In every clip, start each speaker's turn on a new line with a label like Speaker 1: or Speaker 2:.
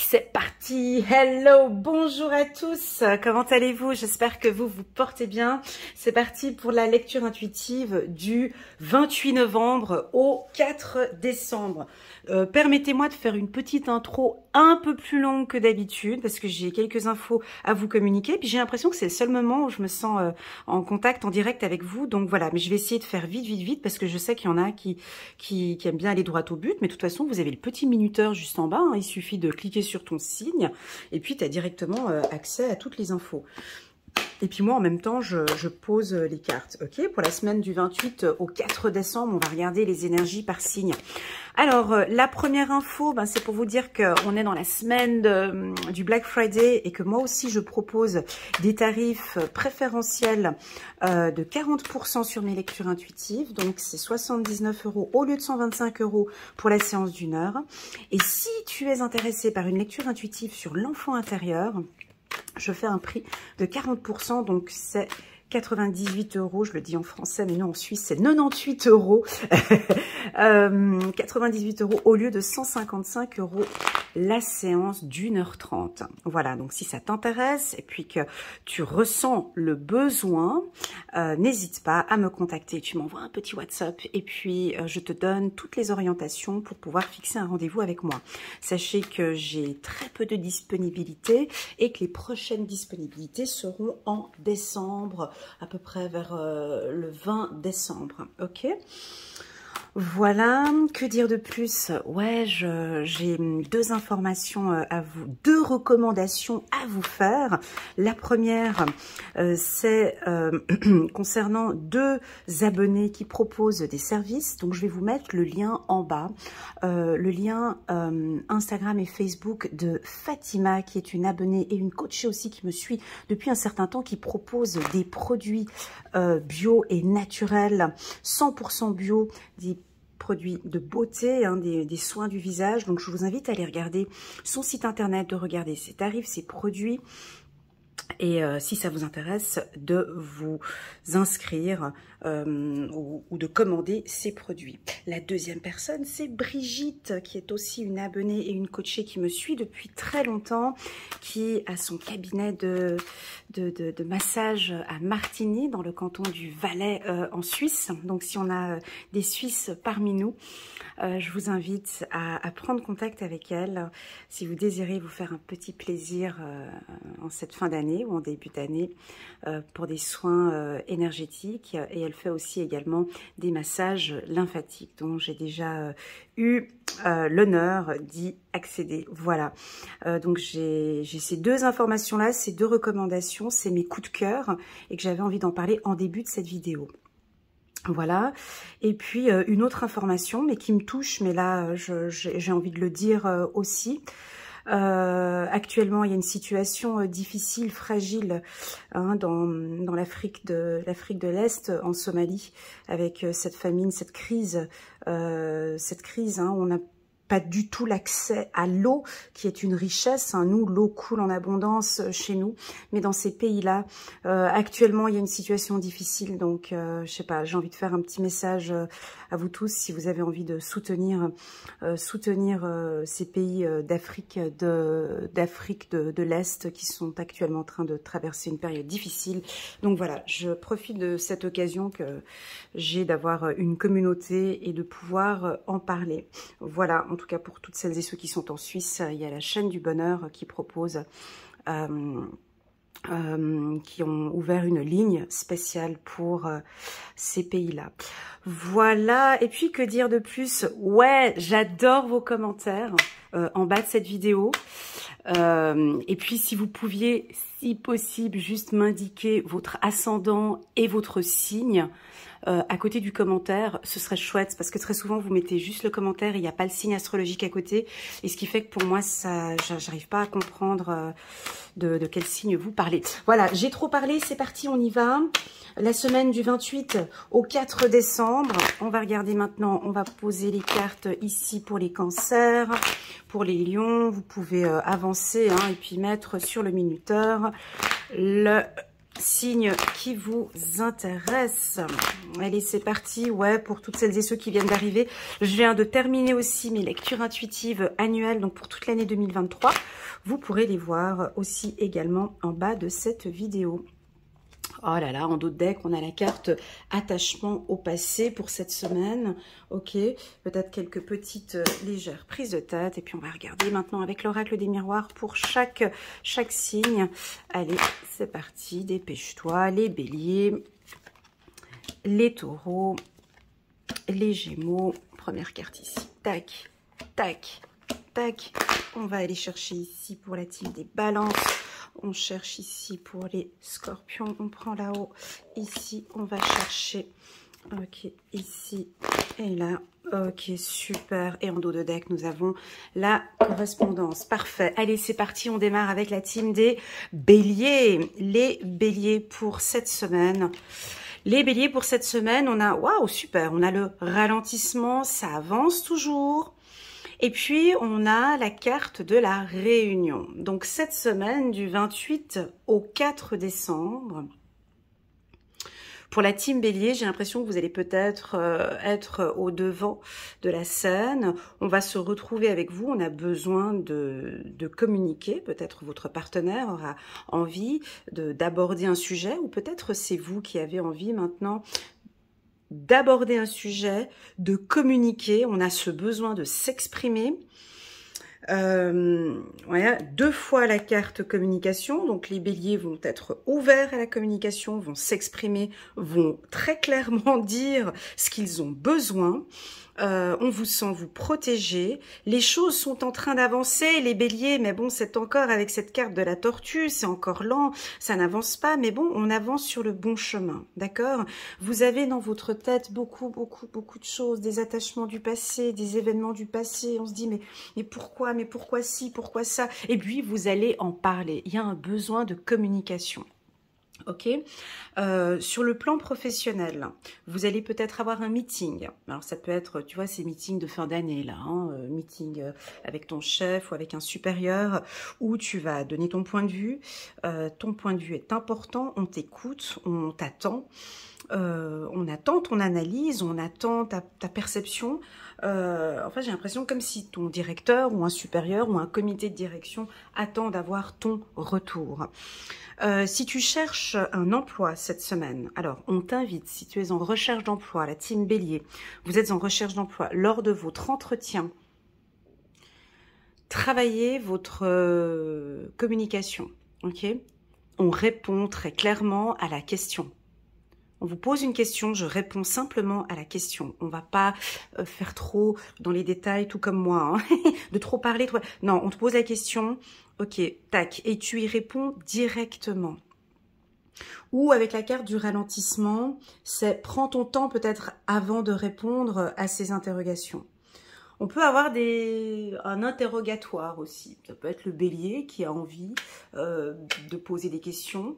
Speaker 1: c'est parti. Hello, bonjour à tous. Comment allez-vous? J'espère que vous vous portez bien. C'est parti pour la lecture intuitive du 28 novembre au 4 décembre. Permettez-moi de faire une petite intro un peu plus longue que d'habitude parce que j'ai quelques infos à vous communiquer. Puis j'ai l'impression que c'est le seul moment où je me sens en contact, en direct avec vous. Donc voilà, mais je vais essayer de faire vite parce que je sais qu'il y en a qui aiment bien aller droit au but. Mais de toute façon, vous avez le petit minuteur juste en bas. Hein. Il suffit de cliquer sur ton signe et puis tu as directement accès à toutes les infos. Et puis moi, en même temps, je pose les cartes. Ok, pour la semaine du 28 au 4 décembre, on va regarder les énergies par signe. Alors, la première info, c'est pour vous dire qu'on est dans la semaine du Black Friday et que moi aussi, je propose des tarifs préférentiels de 40% sur mes lectures intuitives. Donc, c'est 79 € au lieu de 125 € pour la séance d'1 heure. Et si tu es intéressé par une lecture intuitive sur l'enfant intérieur, je fais un prix de 40%, donc c'est 98 €, je le dis en français, mais non, en Suisse, c'est 98 €. 98 € au lieu de 155 € la séance d'1h30. Voilà, donc si ça t'intéresse et puis que tu ressens le besoin, n'hésite pas à me contacter. Tu m'envoies un petit WhatsApp et puis je te donne toutes les orientations pour pouvoir fixer un rendez-vous avec moi. Sachez que j'ai très peu de disponibilité et que les prochaines disponibilités seront en décembre, à peu près vers le 20 décembre. Ok ? Voilà, que dire de plus? Ouais, j'ai deux informations à vous, deux recommandations à vous faire. La première, c'est concernant deux abonnés qui proposent des services. Donc, je vais vous mettre le lien en bas, le lien Instagram et Facebook de Fatima, qui est une abonnée et une coachée aussi qui me suit depuis un certain temps, qui propose des produits bio et naturels, 100% bio, des produits de beauté, hein, des soins du visage. Donc, je vous invite à aller regarder son site internet, de regarder ses tarifs, ses produits. Et si ça vous intéresse, de vous inscrire ou de commander ces produits. La deuxième personne, c'est Brigitte, qui est aussi une abonnée et une coachée qui me suit depuis très longtemps, qui a son cabinet de massage à Martigny, dans le canton du Valais en Suisse. Donc, si on a des Suisses parmi nous, je vous invite à prendre contact avec elle si vous désirez vous faire un petit plaisir en cette fin d'année ou en début d'année pour des soins énergétiques. Et elle fait aussi également des massages lymphatiques dont j'ai déjà eu l'honneur d'y accéder. Voilà, donc j'ai ces deux informations-là, ces deux recommandations, c'est mes coups de cœur et que j'avais envie d'en parler en début de cette vidéo. Voilà, et puis une autre information, mais qui me touche, mais là j'ai envie de le dire aussi. Actuellement, il y a une situation difficile, fragile, hein, dans l'Afrique de l'Est, en Somalie, avec cette famine, cette crise, hein, on a pas du tout l'accès à l'eau, qui est une richesse. Hein. Nous, l'eau coule en abondance chez nous, mais dans ces pays-là, actuellement, il y a une situation difficile. Donc, je sais pas, j'ai envie de faire un petit message à vous tous, si vous avez envie de soutenir ces pays d'Afrique de l'Est qui sont actuellement en train de traverser une période difficile. Donc voilà, je profite de cette occasion que j'ai d'avoir une communauté et de pouvoir en parler. Voilà. En tout cas, pour toutes celles et ceux qui sont en Suisse, il y a la chaîne du bonheur qui propose, qui ont ouvert une ligne spéciale pour ces pays-là. Voilà, et puis que dire de plus? Ouais, j'adore vos commentaires en bas de cette vidéo. Et puis, si vous pouviez, si possible, juste m'indiquer votre ascendant et votre signe, à côté du commentaire, ce serait chouette parce que très souvent vous mettez juste le commentaire et il n'y a pas le signe astrologique à côté, et ce qui fait que pour moi ça, j'arrive pas à comprendre de quel signe vous parlez. Voilà, j'ai trop parlé, c'est parti, on y va. La semaine du 28 au 4 décembre, on va regarder maintenant, on va poser les cartes ici pour les cancers, pour les lions, vous pouvez avancer hein, et puis mettre sur le minuteur le signe qui vous intéresse. Allez, c'est parti. Ouais, pour toutes celles et ceux qui viennent d'arriver, je viens de terminer aussi mes lectures intuitives annuelles, donc pour toute l'année 2023. Vous pourrez les voir aussi également en bas de cette vidéo. Oh là là, en dos de deck, on a la carte attachement au passé pour cette semaine. Ok, peut-être quelques petites légères prises de tête. Et puis on va regarder maintenant avec l'oracle des miroirs pour chaque signe. Allez, c'est parti, dépêche-toi. Les béliers, les taureaux, les gémeaux. Première carte ici. Tac, tac, tac. On va aller chercher ici pour la team des balances. On cherche ici pour les scorpions, on prend là-haut. Ici, on va chercher, ok, ici et là. Ok, super. Et en dos de deck, nous avons la correspondance. Parfait. Allez, c'est parti. On démarre avec la team des béliers. Les béliers pour cette semaine. Les béliers pour cette semaine, on a, waouh, super. On a le ralentissement, ça avance toujours. Et puis, on a la carte de la réunion. Donc, cette semaine, du 28 au 4 décembre, pour la team Bélier, j'ai l'impression que vous allez peut-être être au devant de la scène. On va se retrouver avec vous. On a besoin de communiquer. Peut-être votre partenaire aura envie d'aborder un sujet, ou peut-être c'est vous qui avez envie maintenant d'aborder un sujet, de communiquer. On a ce besoin de s'exprimer. Voilà, 2 fois la carte communication. Donc les béliers vont être ouverts à la communication, vont s'exprimer, vont très clairement dire ce qu'ils ont besoin. On vous sent vous protéger. Les choses sont en train d'avancer, les béliers, mais bon, c'est encore avec cette carte de la tortue, c'est encore lent, ça n'avance pas, mais bon, on avance sur le bon chemin, d'accord? Vous avez dans votre tête beaucoup de choses, des attachements du passé, des événements du passé. On se dit, mais pourquoi ci, pourquoi ça? Et puis, vous allez en parler. Il y a un besoin de communication. Ok, sur le plan professionnel, vous allez peut-être avoir un meeting. Alors ça peut être, tu vois, ces meetings de fin d'année là, meeting avec ton chef ou avec un supérieur, où tu vas donner ton point de vue. Ton point de vue est important, on t'écoute, on t'attend. On attend ton analyse, on attend ta perception. Enfin, j'ai l'impression comme si ton directeur ou un supérieur ou un comité de direction attend d'avoir ton retour. Si tu cherches un emploi cette semaine, alors on t'invite, si tu es en recherche d'emploi, la team Bélier, vous êtes en recherche d'emploi, lors de votre entretien, travaillez votre communication, ok? On répond très clairement à la question. On vous pose une question, je réponds simplement à la question. On ne va pas faire trop dans les détails, tout comme moi, hein, de trop parler. Non, on te pose la question, ok, tac, et tu y réponds directement. Ou avec la carte du ralentissement, c'est prends ton temps peut-être avant de répondre à ces interrogations. On peut avoir un interrogatoire aussi. Ça peut être le bélier qui a envie de poser des questions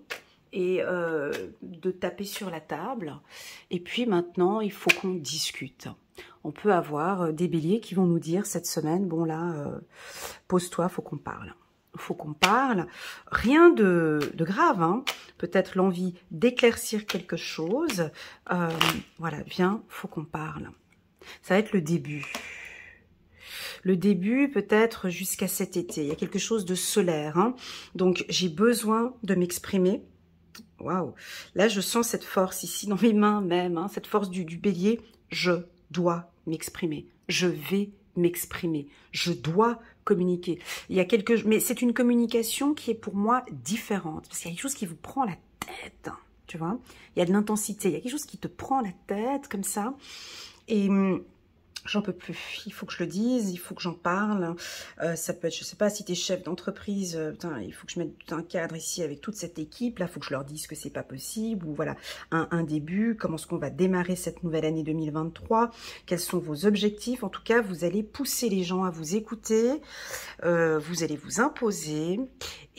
Speaker 1: et de taper sur la table. Et puis maintenant, il faut qu'on discute. On peut avoir des béliers qui vont nous dire cette semaine, bon là, pose-toi, faut qu'on parle. Faut qu'on parle. Rien de grave, hein. Peut-être l'envie d'éclaircir quelque chose. Voilà, viens, faut qu'on parle. Ça va être le début. Le début peut-être jusqu'à cet été. Il y a quelque chose de solaire, hein. Donc j'ai besoin de m'exprimer. Waouh, là je sens cette force ici dans mes mains même, hein, cette force du bélier. Je dois m'exprimer, je vais m'exprimer, je dois communiquer. Il y a mais c'est une communication qui est pour moi différente, parce qu'il y a quelque chose qui vous prend la tête, hein, tu vois. Il y a de l'intensité, il y a quelque chose qui te prend la tête comme ça, et j'en peux plus, il faut que je le dise, il faut que j'en parle. Ça peut être, je sais pas, si tu es chef d'entreprise, il faut que je mette un cadre ici avec toute cette équipe. Là, il faut que je leur dise que c'est pas possible. Ou voilà, un début, comment est-ce qu'on va démarrer cette nouvelle année 2023. Quels sont vos objectifs? En tout cas, vous allez pousser les gens à vous écouter. Vous allez vous imposer.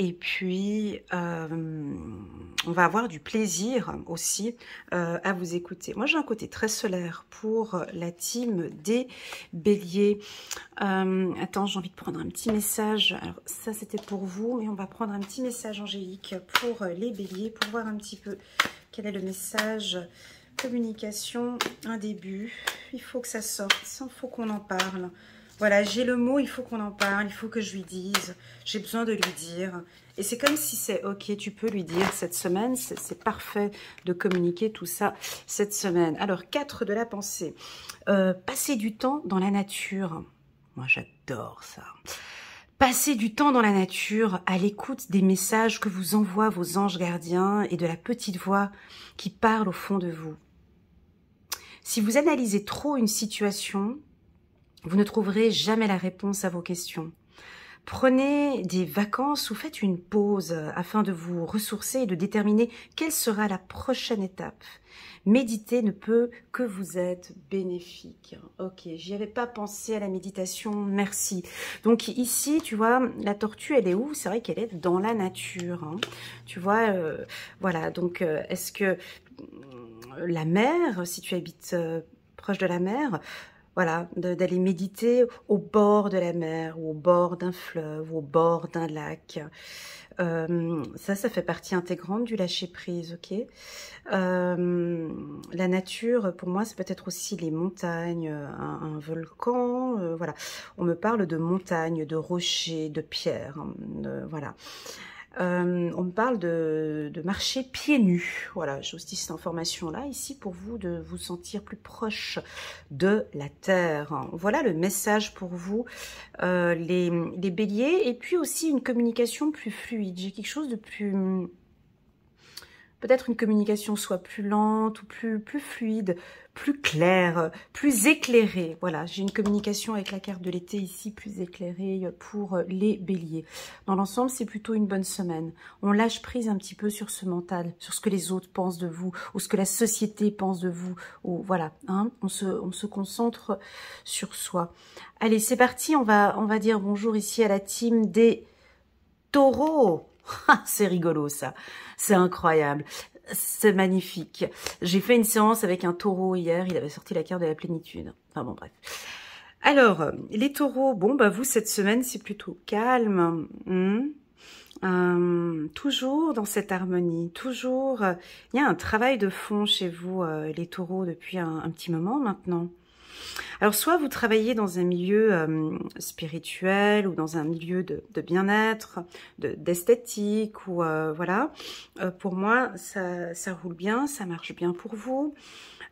Speaker 1: Et puis, on va avoir du plaisir aussi à vous écouter. Moi, j'ai un côté très solaire pour la team des les béliers. Attends, j'ai envie de prendre un petit message. Alors ça c'était pour vous, mais on va prendre un petit message angélique pour les béliers, pour voir un petit peu quel est le message. Communication, un début, il faut que ça sorte, il faut qu'on en parle. Voilà, j'ai le mot, il faut qu'on en parle, il faut que je lui dise, j'ai besoin de lui dire. Et c'est comme si c'est ok, tu peux lui dire cette semaine, c'est parfait de communiquer tout ça cette semaine. Alors, 4 de la pensée. Passer du temps dans la nature. Moi, j'adore ça. Passez du temps dans la nature, à l'écoute des messages que vous envoient vos anges gardiens et de la petite voix qui parle au fond de vous. Si vous analysez trop une situation, vous ne trouverez jamais la réponse à vos questions. Prenez des vacances ou faites une pause afin de vous ressourcer et de déterminer quelle sera la prochaine étape. Méditer ne peut que vous être bénéfique. Ok, j'y avais pas pensé à la méditation, merci. Donc ici, tu vois, la tortue, elle est où? C'est vrai qu'elle est dans la nature. Hein. Tu vois, voilà, donc est-ce que la mer, si tu habites proche de la mer, voilà, d'aller méditer au bord de la mer, ou au bord d'un fleuve, ou au bord d'un lac. Ça fait partie intégrante du lâcher-prise, ok. La nature, pour moi, ça peut être aussi les montagnes, un volcan, voilà. On me parle de montagnes, de rochers, de pierres, hein, voilà. On me parle de marcher pieds nus. Voilà, j'ai aussi cette information-là ici pour vous, de vous sentir plus proche de la terre. Voilà le message pour vous, les béliers. Et puis aussi une communication plus fluide. J'ai quelque chose de plus... Peut-être une communication soit plus lente ou plus fluide, plus claire, plus éclairée. Voilà, j'ai une communication avec la carte de l'été ici, plus éclairée pour les béliers. Dans l'ensemble, c'est plutôt une bonne semaine. On lâche prise un petit peu sur ce mental, sur ce que les autres pensent de vous, ou ce que la société pense de vous. Ou voilà, hein, on se concentre sur soi. Allez, c'est parti, on va dire bonjour ici à la team des taureaux. C'est rigolo ça, c'est incroyable, c'est magnifique. J'ai fait une séance avec un taureau hier, il avait sorti la carte de la plénitude. Enfin bon bref. Alors, les taureaux, bon bah vous cette semaine c'est plutôt calme. Toujours dans cette harmonie, toujours, il y a un travail de fond chez vous les taureaux depuis un petit moment maintenant. Alors, soit vous travaillez dans un milieu spirituel ou dans un milieu de bien-être, d'esthétique, ou voilà. Pour moi, ça roule bien, ça marche bien pour vous.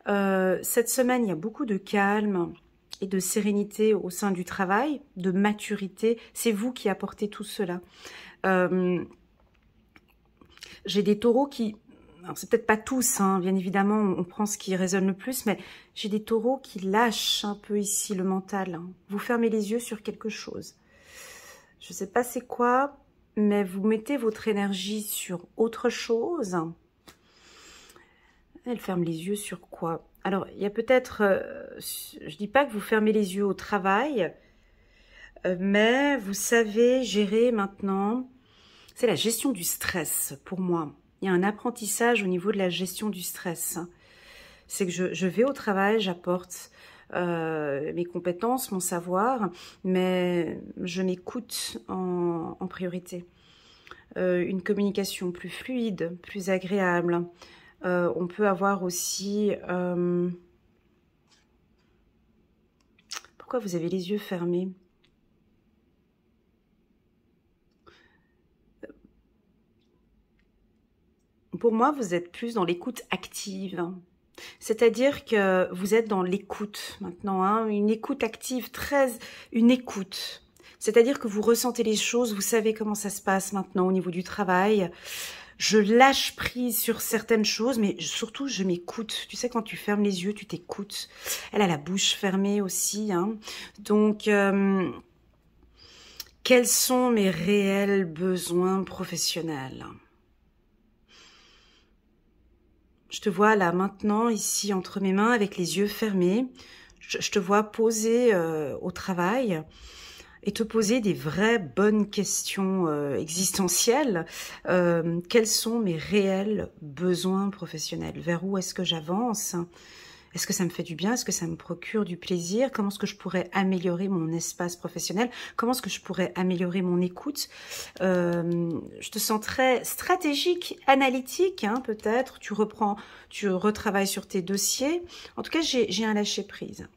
Speaker 1: Cette semaine, il y a beaucoup de calme et de sérénité au sein du travail, de maturité. C'est vous qui apportez tout cela. J'ai des taureaux qui... Alors, c'est peut-être pas tous, hein, bien évidemment, on prend ce qui résonne le plus, mais j'ai des taureaux qui lâchent un peu ici le mental. Hein. Vous fermez les yeux sur quelque chose. Je sais pas c'est quoi, mais vous mettez votre énergie sur autre chose. Elle ferme les yeux sur quoi? Alors, il y a peut-être... je dis pas que vous fermez les yeux au travail, mais vous savez gérer maintenant... C'est la gestion du stress, pour moi. Il y a un apprentissage au niveau de la gestion du stress. C'est que je vais au travail, j'apporte mes compétences, mon savoir, mais je m'écoute en priorité. Une communication plus fluide, plus agréable. On peut avoir aussi... Pourquoi vous avez les yeux fermés ? Pour moi, vous êtes plus dans l'écoute active. C'est-à-dire que vous êtes dans l'écoute maintenant, hein, une écoute active, une écoute. C'est-à-dire que vous ressentez les choses, vous savez comment ça se passe maintenant au niveau du travail. Je lâche prise sur certaines choses, mais surtout je m'écoute. Tu sais, quand tu fermes les yeux, tu t'écoutes. Elle a la bouche fermée aussi. Hein. Donc, quels sont mes réels besoins professionnels ? Je te vois là maintenant, ici, entre mes mains, avec les yeux fermés. Je te vois poser au travail et te poser des vraies bonnes questions existentielles. Quels sont mes réels besoins professionnels? Vers où est-ce que j'avance? Est-ce que ça me fait du bien? Est-ce que ça me procure du plaisir? Comment est-ce que je pourrais améliorer mon espace professionnel? Comment est-ce que je pourrais améliorer mon écoute? Je te sens très stratégique, analytique, hein, peut-être. Tu retravailles sur tes dossiers. En tout cas, j'ai un lâcher-prise.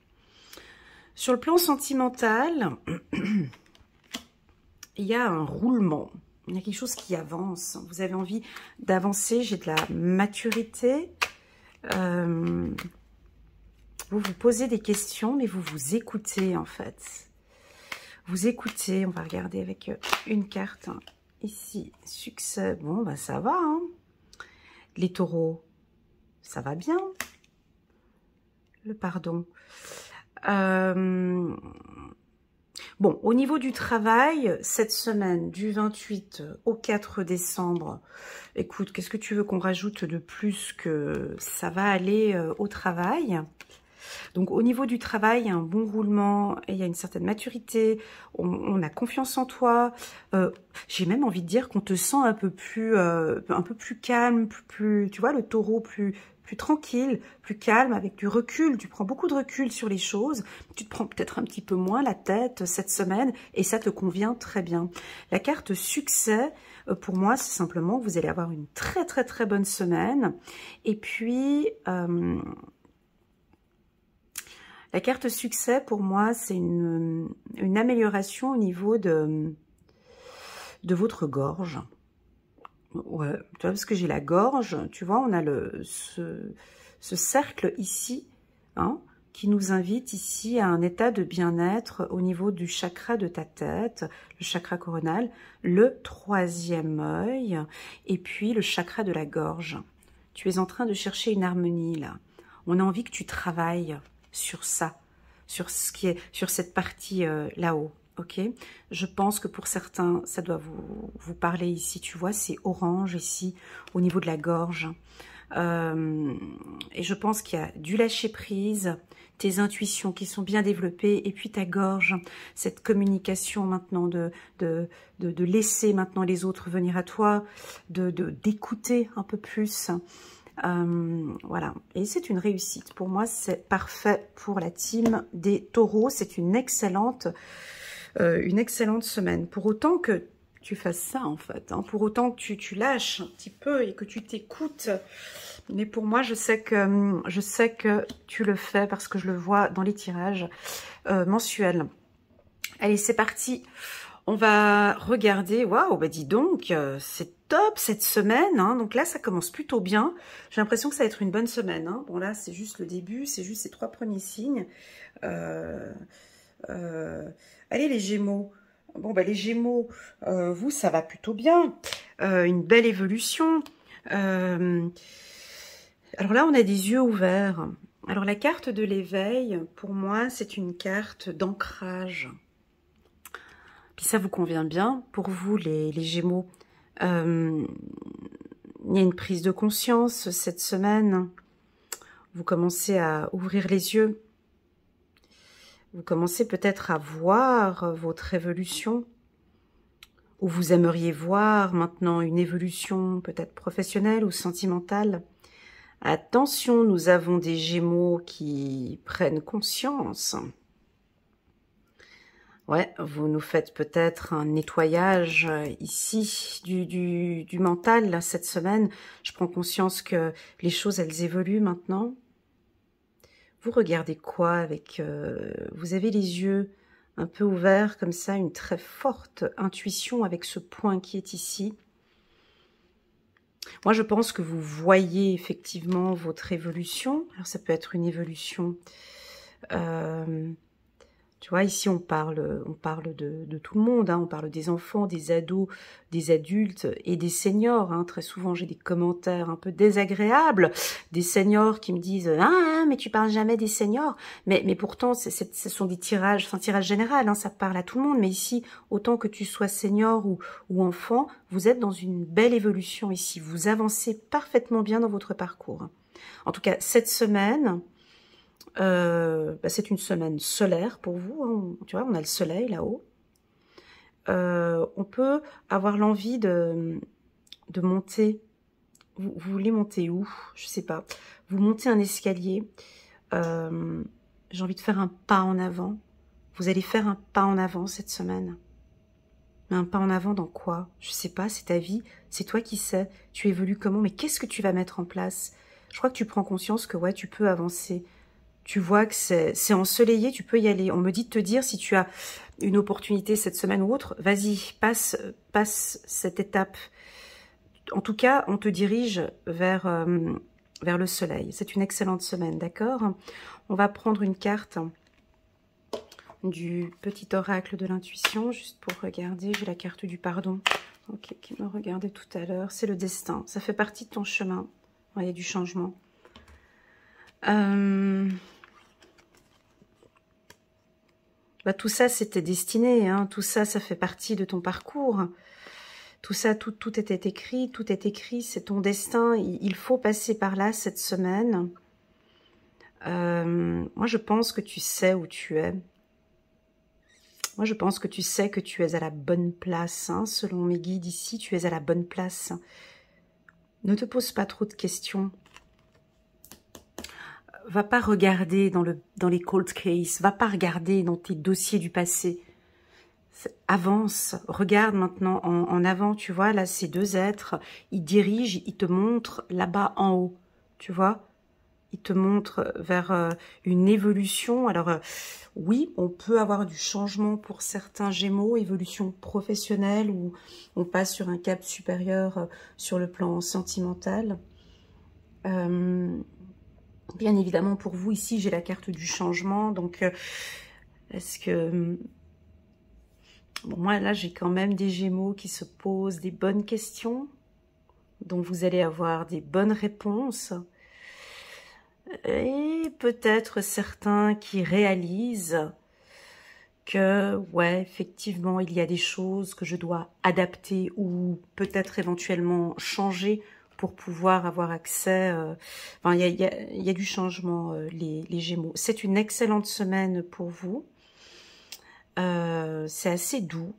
Speaker 1: Sur le plan sentimental, il y a un roulement. Il y a quelque chose qui avance. Vous avez envie d'avancer. J'ai de la maturité. Vous vous posez des questions, mais vous vous écoutez en fait. Vous écoutez. On va regarder avec une carte. Hein. Ici, succès. Bon, bah ça va. Hein. Les taureaux, ça va bien. Le pardon. Bon, au niveau du travail, cette semaine, du 28 au 4 décembre, écoute, qu'est-ce que tu veux qu'on rajoute de plus que ça va aller au travail? Donc, au niveau du travail, il y a un bon roulement, et il y a une certaine maturité, on a confiance en toi. J'ai même envie de dire qu'on te sent un peu plus calme, plus, tu vois, le taureau plus tranquille, plus calme, avec du recul. Tu prends beaucoup de recul sur les choses. Tu te prends peut-être un petit peu moins la tête cette semaine et ça te convient très bien. La carte succès, pour moi, c'est simplement que vous allez avoir une très, très, très bonne semaine. Et puis, la carte succès, pour moi, c'est une amélioration au niveau de votre gorge. Ouais, tu vois, parce que j'ai la gorge, tu vois, on a ce cercle ici, hein, qui nous invite ici à un état de bien-être au niveau du chakra de ta tête, le chakra coronal, le 3e œil, et puis le chakra de la gorge. Tu es en train de chercher une harmonie, là. On a envie que tu travailles sur ça, sur ce qui est, sur cette partie là-haut. Ok, je pense que pour certains, ça doit vous parler ici, tu vois, c'est orange ici, au niveau de la gorge. Et je pense qu'il y a du lâcher-prise, tes intuitions qui sont bien développées, et puis ta gorge, cette communication maintenant, de laisser maintenant les autres venir à toi, d'écouter un peu plus. Voilà, et c'est une réussite. Pour moi, c'est parfait pour la team des taureaux. C'est une excellente semaine. Pour autant que tu fasses ça, en fait. Hein, pour autant que tu lâches un petit peu et que tu t'écoutes. Mais pour moi, je sais que tu le fais parce que je le vois dans les tirages mensuels. Allez, c'est parti. On va regarder. Waouh, bah dis donc, c'est top cette semaine. Hein. Donc là, ça commence plutôt bien. J'ai l'impression que ça va être une bonne semaine. Hein. Bon, là, c'est juste le début. C'est juste ces 3 premiers signes. Allez, les Gémeaux. Bon, bah, les Gémeaux, vous, ça va plutôt bien. Une belle évolution. Alors là, on a des yeux ouverts. Alors, la carte de l'éveil, pour moi, c'est une carte d'ancrage. Puis ça vous convient bien pour vous, les Gémeaux. Il y a une prise de conscience cette semaine. Vous commencez à ouvrir les yeux. Vous commencez peut-être à voir votre évolution, ou vous aimeriez voir maintenant une évolution peut-être professionnelle ou sentimentale. Attention, nous avons des Gémeaux qui prennent conscience. Ouais, vous nous faites peut-être un nettoyage ici du mental là, cette semaine. Je prends conscience que les choses, elles évoluent maintenant. Vous regardez quoi avec... vous avez les yeux un peu ouverts comme ça, une très forte intuition avec ce point qui est ici. Moi, je pense que vous voyez effectivement votre évolution. Alors, ça peut être une évolution... tu vois, ici, on parle de tout le monde. Hein. On parle des enfants, des ados, des adultes et des seniors. Hein. Très souvent, j'ai des commentaires un peu désagréables. Des seniors qui me disent « Ah, mais tu parles jamais des seniors ». Mais pourtant, ce sont des tirages, c'est un tirage général. Hein. Ça parle à tout le monde. Mais ici, autant que tu sois senior ou enfant, vous êtes dans une belle évolution ici. Vous avancez parfaitement bien dans votre parcours. En tout cas, cette semaine... c'est une semaine solaire pour vous, hein. Tu vois, on a le soleil là-haut. On peut avoir l'envie de monter. Vous voulez monter où? Je sais pas. Vous montez un escalier. j'ai envie de faire un pas en avant. Vous allez faire un pas en avant cette semaine. Mais un pas en avant dans quoi? Je sais pas, c'est ta vie, c'est toi qui sais. Tu évolues comment? Mais qu'est-ce que tu vas mettre en place? Je crois que tu prends conscience que ouais, tu peux avancer. Tu vois que c'est ensoleillé, tu peux y aller. On me dit de te dire, si tu as une opportunité cette semaine ou autre, vas-y, passe cette étape. En tout cas, on te dirige vers le soleil. C'est une excellente semaine, d'accord? On va prendre une carte du petit oracle de l'intuition, juste pour regarder. J'ai la carte du pardon, ok, qui me regardait tout à l'heure. C'est le destin, ça fait partie de ton chemin. Il y a du changement. Tout ça, c'était destiné, hein. Tout ça, ça fait partie de ton parcours. Tout ça, tout était écrit, tout est écrit, c'est ton destin. Il faut passer par là cette semaine. Moi, je pense que tu sais où tu es. Moi, je pense que tu sais que tu es à la bonne place. Hein. Selon mes guides ici, tu es à la bonne place. Ne te pose pas trop de questions. Va pas regarder dans les cold cases. Va pas regarder dans tes dossiers du passé. Avance. Regarde maintenant en avant. Tu vois, là, ces deux êtres, ils dirigent, ils te montrent là-bas en haut. Tu vois ? Il te montre vers une évolution. Alors, oui, on peut avoir du changement pour certains Gémeaux, évolution professionnelle, où on passe sur un cap supérieur sur le plan sentimental. Bien évidemment, pour vous, ici, j'ai la carte du changement. Donc, est-ce que... Bon, moi, là, j'ai quand même des Gémeaux qui se posent des bonnes questions, dont vous allez avoir des bonnes réponses. Et peut-être certains qui réalisent que, ouais, effectivement, il y a des choses que je dois adapter ou peut-être éventuellement changer pour pouvoir avoir accès. Enfin, il y a du changement, les Gémeaux. C'est une excellente semaine pour vous. C'est assez doux.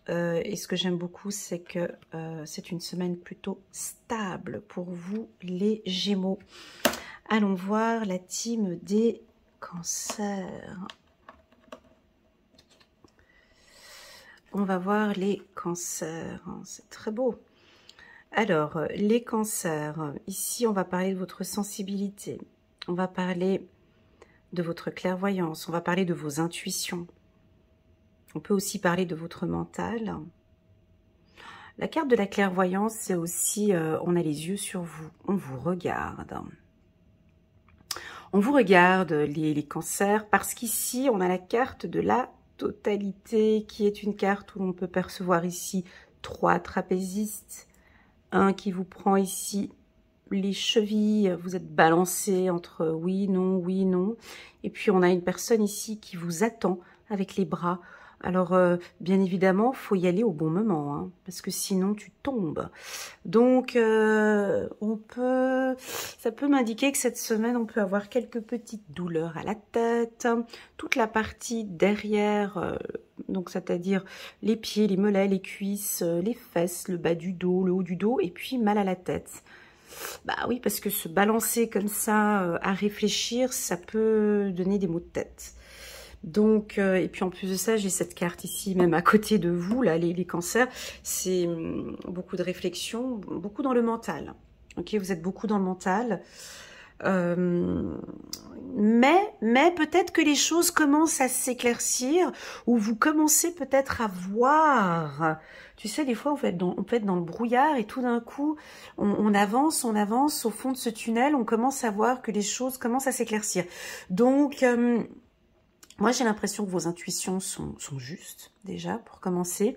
Speaker 1: Et ce que j'aime beaucoup, c'est que c'est une semaine plutôt stable pour vous, les Gémeaux. Allons voir la team des cancers. On va voir les cancers. C'est très beau. Alors, les cancers. Ici, on va parler de votre sensibilité. On va parler de votre clairvoyance. On va parler de vos intuitions. On peut aussi parler de votre mental. La carte de la clairvoyance, c'est aussi, on a les yeux sur vous. On vous regarde. On vous regarde, les cancers, parce qu'ici, on a la carte de la totalité, qui est une carte où on peut percevoir ici 3 trapézistes. Un qui vous prend ici les chevilles, vous êtes balancé entre oui, non. Et puis, on a une personne ici qui vous attend avec les bras. Alors, bien évidemment, il faut y aller au bon moment, hein, parce que sinon, tu tombes. Donc, ça peut m'indiquer que cette semaine, on peut avoir quelques petites douleurs à la tête, toute la partie derrière, donc c'est-à-dire les pieds, les mollets, les cuisses, les fesses, le bas du dos, le haut du dos, et puis mal à la tête. Bah oui, parce que se balancer comme ça, à réfléchir, ça peut donner des maux de tête. Donc, et puis en plus de ça, j'ai cette carte ici, même à côté de vous, là, les cancers, c'est beaucoup de réflexion, beaucoup dans le mental. Ok, vous êtes beaucoup dans le mental. Mais peut-être que les choses commencent à s'éclaircir, ou vous commencez peut-être à voir. Tu sais, des fois, on peut être dans le brouillard, et tout d'un coup, on avance au fond de ce tunnel, on commence à voir que les choses commencent à s'éclaircir. Donc... moi, j'ai l'impression que vos intuitions sont justes, déjà, pour commencer.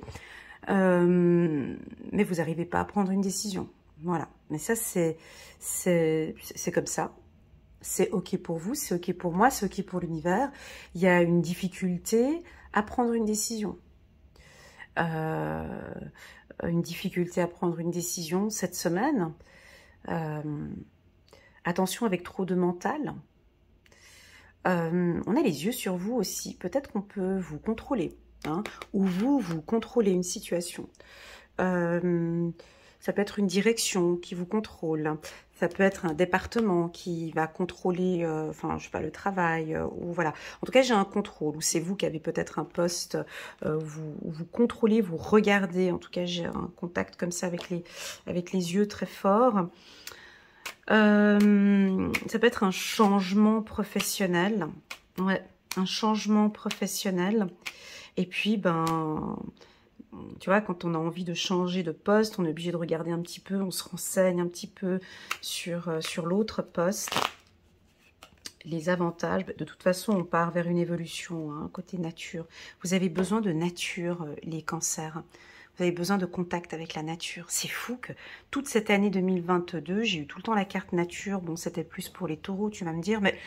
Speaker 1: Mais vous n'arrivez pas à prendre une décision. Voilà. Mais ça, c'est comme ça. C'est OK pour vous, c'est OK pour moi, c'est OK pour l'univers. Il y a une difficulté à prendre une décision. Une difficulté à prendre une décision cette semaine. Attention avec trop de mental. On a les yeux sur vous aussi. Peut-être qu'on peut vous contrôler, hein, ou vous contrôlez une situation. Ça peut être une direction qui vous contrôle. Ça peut être un département qui va contrôler, enfin, je sais pas, le travail, ou voilà. En tout cas, j'ai un contrôle, ou c'est vous qui avez peut-être un poste où vous contrôlez, vous regardez. En tout cas, j'ai un contact comme ça avec les yeux très fort. Ça peut être un changement professionnel. Ouais, un changement professionnel. Et puis, ben... Tu vois, quand on a envie de changer de poste, on est obligé de regarder un petit peu, on se renseigne un petit peu sur l'autre poste. Les avantages, de toute façon, on part vers une évolution, hein, côté nature. Vous avez besoin de nature, les cancers. Vous avez besoin de contact avec la nature. C'est fou que toute cette année 2022, j'ai eu tout le temps la carte nature. Bon, c'était plus pour les taureaux, tu vas me dire, mais...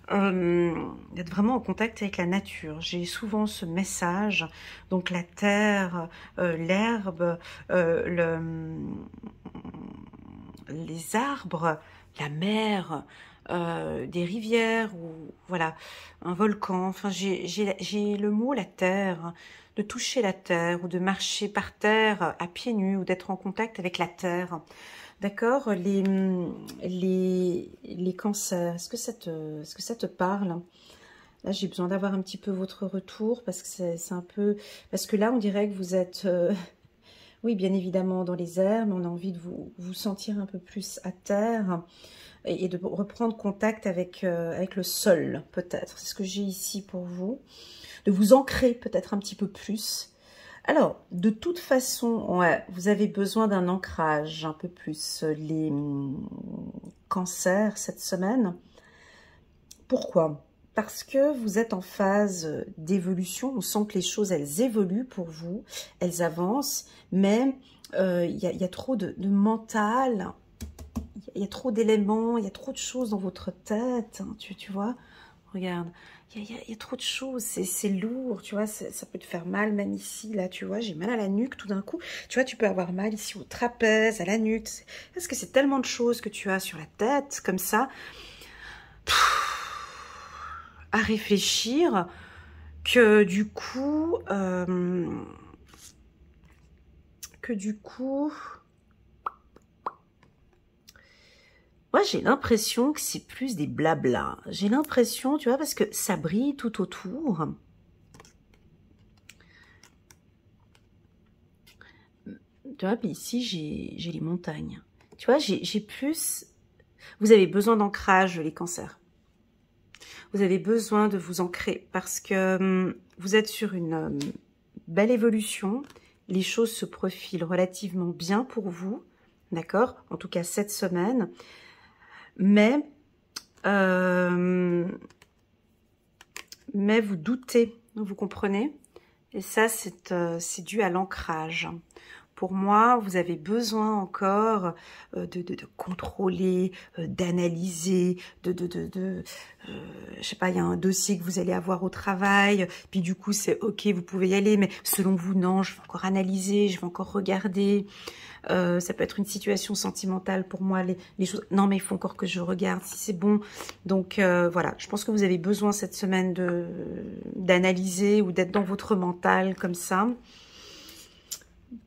Speaker 1: d'être vraiment en contact avec la nature. J'ai souvent ce message, donc la terre, l'herbe, les arbres, la mer, des rivières, ou voilà, un volcan. Enfin, j'ai le mot la terre, de toucher la terre ou de marcher par terre à pieds nus ou d'être en contact avec la terre. D'accord, les cancers, est-ce que ça te parle? Là, j'ai besoin d'avoir un petit peu votre retour parce que c'est un peu... Parce que là, on dirait que vous êtes, oui, bien évidemment, dans les airs, mais on a envie de vous sentir un peu plus à terre et de reprendre contact avec le sol, peut-être. C'est ce que j'ai ici pour vous. De vous ancrer peut-être un petit peu plus. Alors, de toute façon, ouais, vous avez besoin d'un ancrage un peu plus, les cancers cette semaine. Pourquoi? Parce que vous êtes en phase d'évolution. On sent que les choses, elles évoluent pour vous, elles avancent, mais il y a trop de mental, il y a trop d'éléments, il y a trop de choses dans votre tête, hein, tu vois. Regarde, il y a trop de choses, c'est lourd, tu vois, ça peut te faire mal, même ici, là, tu vois, j'ai mal à la nuque tout d'un coup. Tu vois, tu peux avoir mal ici au trapèze, à la nuque, parce que c'est tellement de choses que tu as sur la tête, comme ça, à réfléchir, que du coup, moi, j'ai l'impression que c'est plus des blabla. J'ai l'impression, tu vois, parce que ça brille tout autour. Tu vois, puis ici, j'ai les montagnes. Tu vois, j'ai plus... Vous avez besoin d'ancrage, les cancers. Vous avez besoin de vous ancrer parce que vous êtes sur une belle évolution. Les choses se profilent relativement bien pour vous, d'accord? En tout cas, cette semaine. Mais vous doutez, vous comprenez? Et ça, c'est dû à l'ancrage. Pour moi, vous avez besoin encore de contrôler, d'analyser, je sais pas, il y a un dossier que vous allez avoir au travail, puis du coup, c'est ok, vous pouvez y aller, mais selon vous, non, je vais encore analyser, je vais encore regarder. Ça peut être une situation sentimentale pour moi, les choses... Non, mais il faut encore que je regarde si c'est bon. Donc, voilà, je pense que vous avez besoin cette semaine d'analyser ou d'être dans votre mental comme ça.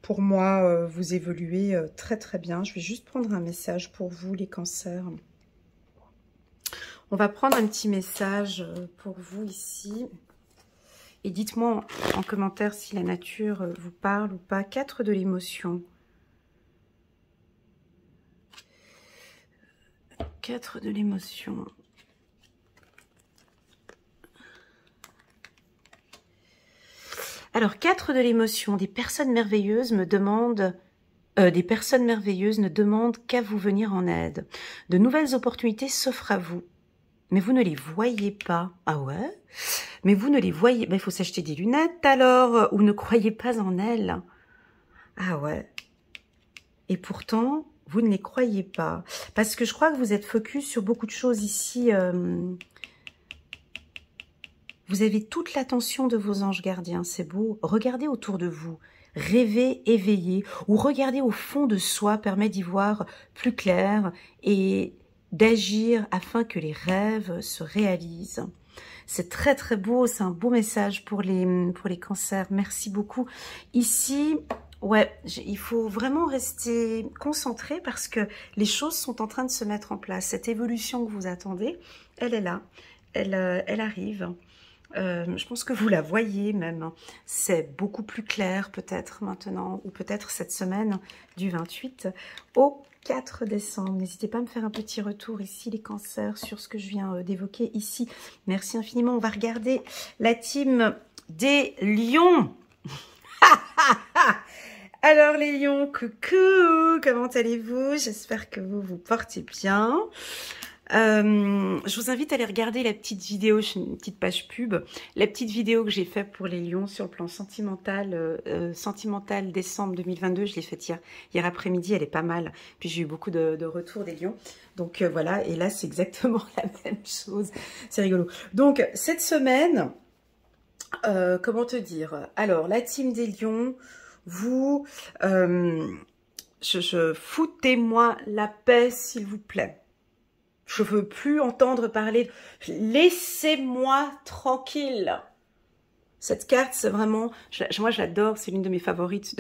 Speaker 1: Pour moi, vous évoluez très très bien. Je vais juste prendre un message pour vous, les cancers. On va prendre un petit message pour vous ici. Et dites-moi en commentaire si la nature vous parle ou pas. 4 de l'émotion. 4 de l'émotion. Alors, 4 de l'émotion. Des personnes merveilleuses me demandent... des personnes merveilleuses ne demandent qu'à vous venir en aide. De nouvelles opportunités s'offrent à vous. Mais vous ne les voyez pas. Ah ouais? Mais vous ne les voyez... Ben, il faut s'acheter des lunettes alors, ou ne croyez pas en elles. Ah ouais. Et pourtant, vous ne les croyez pas. Parce que je crois que vous êtes focus sur beaucoup de choses ici. Vous avez toute l'attention de vos anges gardiens, c'est beau. Regardez autour de vous. Rêver, éveiller, ou regarder au fond de soi permet d'y voir plus clair et d'agir afin que les rêves se réalisent. C'est très très beau, c'est un beau message pour les cancers. Merci beaucoup. Ici, Ouais, il faut vraiment rester concentré parce que les choses sont en train de se mettre en place. Cette évolution que vous attendez, elle est là, elle arrive. Je pense que vous la voyez même. C'est beaucoup plus clair peut-être maintenant, ou peut-être cette semaine du 28 au 4 décembre. N'hésitez pas à me faire un petit retour ici, les cancers, sur ce que je viens d'évoquer ici. Merci infiniment. On va regarder la team des lions. Alors les lions, coucou, comment allez-vous? J'espère que vous vous portez bien. Je vous invite à aller regarder la petite vidéo, une petite page pub, la petite vidéo que j'ai faite pour les lions sur le plan sentimental, sentimental décembre 2022. Je l'ai faite hier après-midi, elle est pas mal. Puis j'ai eu beaucoup de retours des lions. Donc voilà, et là c'est exactement la même chose. C'est rigolo. Donc cette semaine, comment te dire? Alors la team des lions, vous, foutez-moi la paix s'il vous plaît. Je veux plus entendre parler. Laissez-moi tranquille. Cette carte, c'est vraiment... moi, je l'adore. C'est l'une de mes favorites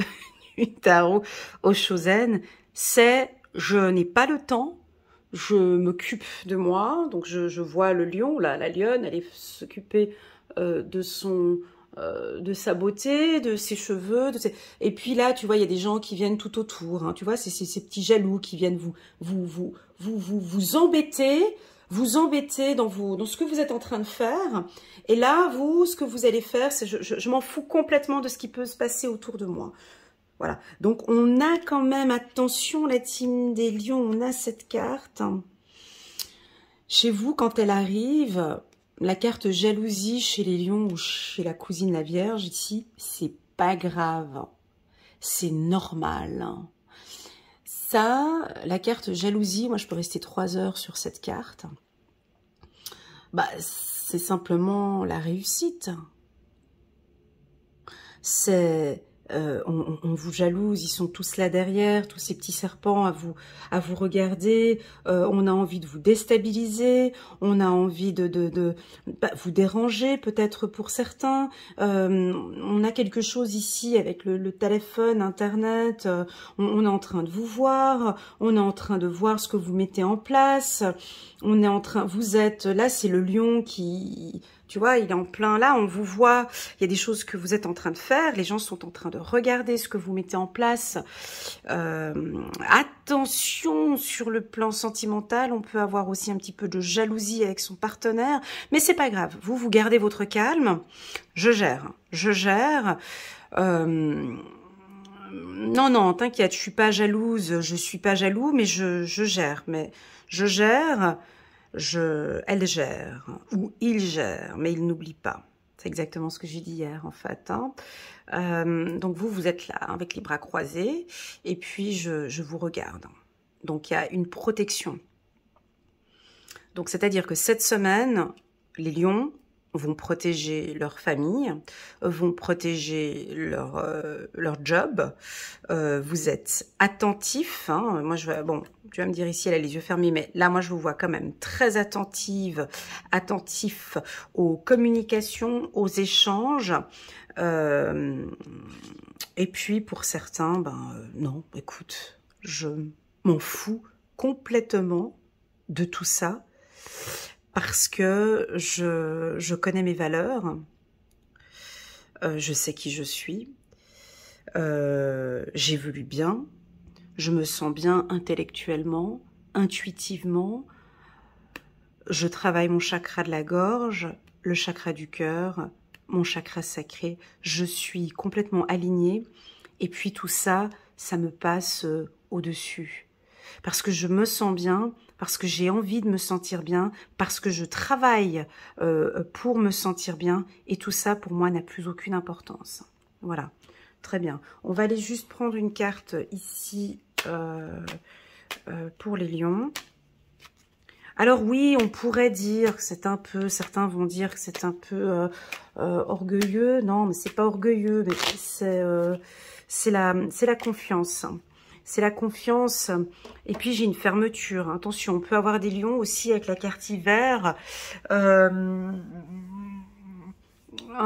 Speaker 1: du tarot au Shosen. C'est, je n'ai pas le temps. Je m'occupe de moi. Donc, je vois le lion, là, la lionne. Elle est s'occuper de sa beauté, de ses cheveux. Et puis là, tu vois, il y a des gens qui viennent tout autour. Hein, tu vois, c'est ces petits jaloux qui viennent vous embêter dans ce que vous êtes en train de faire. Et là, vous, ce que vous allez faire, c'est je m'en fous complètement de ce qui peut se passer autour de moi. Voilà. Donc, on a quand même, attention, la team des lions, on a cette carte. Chez vous, quand elle arrive, la carte jalousie chez les lions ou chez la cousine la Vierge, ici, c'est pas grave. C'est normal. Ça, la carte jalousie, moi je peux rester 3 heures sur cette carte. Bah, c'est simplement la réussite. C'est... on vous jalouse, ils sont tous là derrière, tous ces petits serpents à vous regarder, on a envie de vous déstabiliser, on a envie de vous déranger peut-être pour certains, on a quelque chose ici avec le téléphone, internet, on est en train de vous voir, on est en train de voir ce que vous mettez en place, on est en train, vous êtes, là c'est le lion qui... Tu vois, il est en plein là, on vous voit, il y a des choses que vous êtes en train de faire, les gens sont en train de regarder ce que vous mettez en place. Attention, sur le plan sentimental, on peut avoir aussi un petit peu de jalousie avec son partenaire, mais c'est pas grave, vous gardez votre calme, je gère. Non, t'inquiète, je suis pas jalouse, je suis pas jaloux, mais je gère, elle gère, ou il gère, mais il n'oublie pas. C'est exactement ce que j'ai dit hier, en fait. Hein. Donc, vous êtes là, avec les bras croisés, et puis je vous regarde. Donc, il y a une protection. Donc, c'est-à-dire que cette semaine, les lions vont protéger leur famille, vont protéger leur job. Vous êtes attentifs. Hein. Moi, bon, tu vas me dire ici, elle a les yeux fermés, mais là, moi, je vous vois quand même très attentif aux communications, aux échanges. Et puis, pour certains, non, écoute, je m'en fous complètement de tout ça. Parce que je connais mes valeurs, je sais qui je suis, j'évolue bien, je me sens bien intellectuellement, intuitivement, je travaille mon chakra de la gorge, le chakra du cœur, mon chakra sacré, je suis complètement alignée et puis tout ça, ça me passe au-dessus. Parce que je me sens bien, parce que j'ai envie de me sentir bien, parce que je travaille pour me sentir bien, et tout ça, pour moi, n'a plus aucune importance. Voilà, très bien. On va aller juste prendre une carte ici pour les lions. Alors oui, on pourrait dire que c'est un peu, certains vont dire que c'est un peu orgueilleux. Non, mais c'est pas orgueilleux, mais c'est la confiance. C'est la confiance. Et puis, j'ai une fermeture. Attention, on peut avoir des lions aussi avec la carte hiver. Un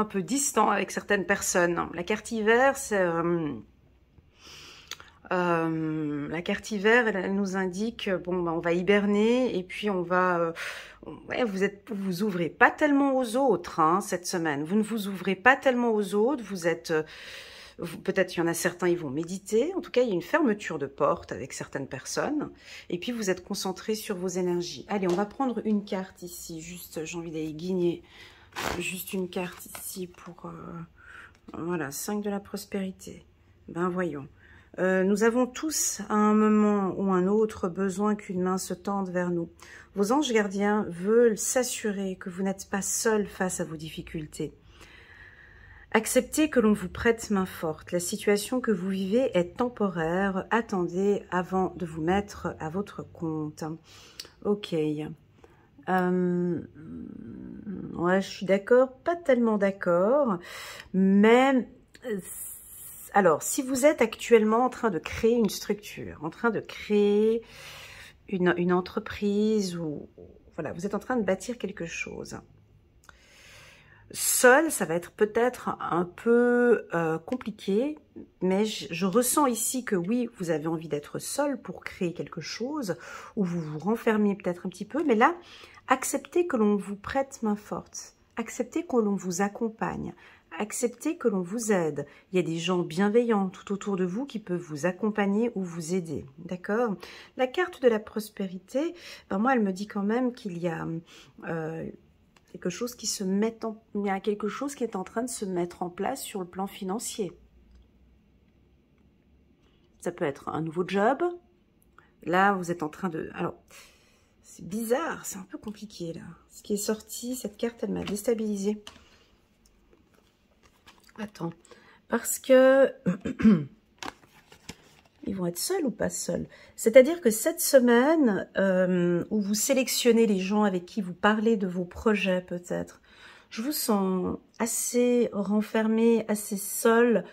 Speaker 1: peu distant avec certaines personnes. La carte hiver, c'est... La carte hiver, elle nous indique, bon, on va hiberner et puis on va... ouais, vous ouvrez pas tellement aux autres hein, cette semaine. Vous ne vous ouvrez pas tellement aux autres. Vous êtes... peut-être il y en a certains, ils vont méditer. En tout cas, il y a une fermeture de porte avec certaines personnes. Et puis, vous êtes concentré sur vos énergies. Allez, on va prendre une carte ici. Juste, j'ai envie d'aller guigner. Juste une carte ici pour... voilà, 5 de la prospérité. Ben voyons. Nous avons tous, à un moment ou un autre, besoin qu'une main se tende vers nous. Vos anges gardiens veulent s'assurer que vous n'êtes pas seul face à vos difficultés. Acceptez que l'on vous prête main forte. La situation que vous vivez est temporaire. Attendez avant de vous mettre à votre compte. Ok. Ouais, je suis d'accord, pas tellement d'accord, mais... Alors, si vous êtes actuellement en train de créer une structure, en train de créer une entreprise, ou voilà, vous êtes en train de bâtir quelque chose, seul, ça va être peut-être un peu compliqué, mais je ressens ici que oui, vous avez envie d'être seul pour créer quelque chose, ou vous vous renfermez peut-être un petit peu, mais là, acceptez que l'on vous prête main forte, acceptez que l'on vous accompagne, acceptez que l'on vous aide. Il y a des gens bienveillants tout autour de vous qui peuvent vous accompagner ou vous aider, d'accord? La carte de la prospérité, ben moi, elle me dit quand même qu'il y a... quelque chose qui se met en... il y a quelque chose qui est en train de se mettre en place sur le plan financier. Ça peut être un nouveau job. Là, vous êtes en train de... Alors, c'est bizarre, c'est un peu compliqué, là. Ce qui est sorti, cette carte, elle m'a déstabilisée. Attends, parce que... Ils vont être seuls ou pas seuls? C'est-à-dire que cette semaine, où vous sélectionnez les gens avec qui vous parlez de vos projets peut-être, je vous sens assez renfermé, assez seul,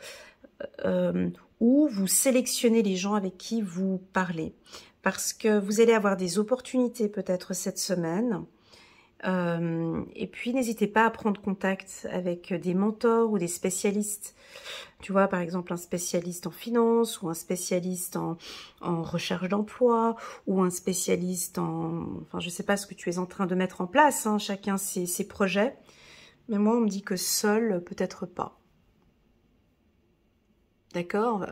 Speaker 1: où vous sélectionnez les gens avec qui vous parlez. Parce que vous allez avoir des opportunités peut-être cette semaine. Et puis, n'hésitez pas à prendre contact avec des mentors ou des spécialistes. Tu vois, par exemple, un spécialiste en finance ou un spécialiste en recherche d'emploi ou un spécialiste en... Enfin, je ne sais pas ce que tu es en train de mettre en place, hein, chacun ses projets. Mais moi, on me dit que seul, peut-être pas. D'accord?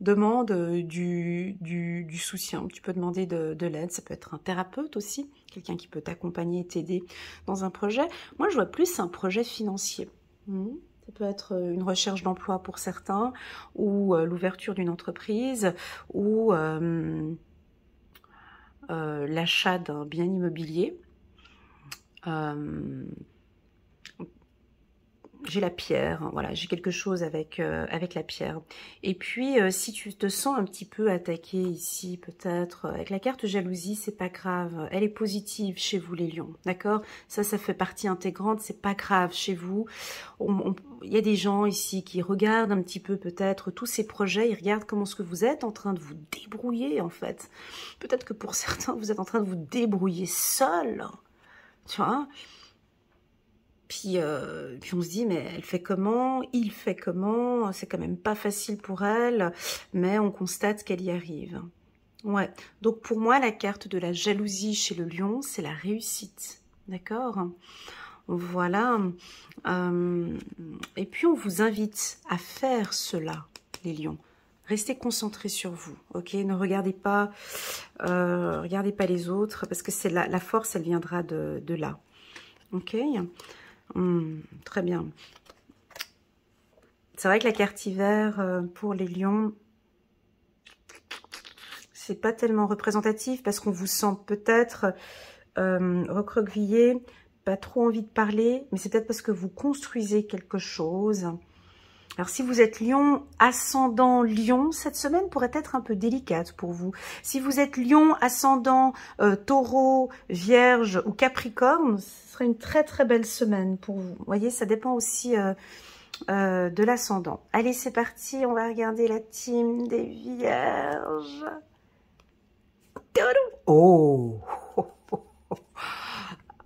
Speaker 1: Demande du soutien. Tu peux demander de l'aide. Ça peut être un thérapeute aussi, quelqu'un qui peut t'accompagner et t'aider dans un projet. Moi, je vois plus un projet financier. Ça peut être une recherche d'emploi pour certains, ou l'ouverture d'une entreprise, ou l'achat d'un bien immobilier. J'ai la pierre, voilà, j'ai quelque chose avec la pierre. Et puis, si tu te sens un petit peu attaqué ici, peut-être, avec la carte jalousie, c'est pas grave. Elle est positive chez vous, les lions, d'accord? Ça fait partie intégrante, c'est pas grave chez vous. Il y a des gens ici qui regardent un petit peu, peut-être, tous ces projets, ils regardent comment est-ce que vous êtes en train de vous débrouiller, en fait. Peut-être que pour certains, vous êtes en train de vous débrouiller seul, tu vois? Puis on se dit, mais elle fait comment? Il fait comment? C'est quand même pas facile pour elle, mais on constate qu'elle y arrive. Ouais, donc pour moi, la carte de la jalousie chez le lion, c'est la réussite, d'accord? Voilà. Et puis on vous invite à faire cela, les lions. Restez concentrés sur vous, ok? Ne regardez pas les autres, parce que c'est la force, elle viendra de là, ok? Très bien. C'est vrai que la carte hiver pour les lions, c'est pas tellement représentatif parce qu'on vous sent peut-être recroquevillé, pas trop envie de parler, mais c'est peut-être parce que vous construisez quelque chose. Alors, si vous êtes lion, ascendant lion, cette semaine pourrait être un peu délicate pour vous. Si vous êtes lion, ascendant taureau, vierge ou capricorne, ce serait une très très belle semaine pour vous. Vous voyez, ça dépend aussi de l'ascendant. Allez, c'est parti, on va regarder la team des vierges. Oh,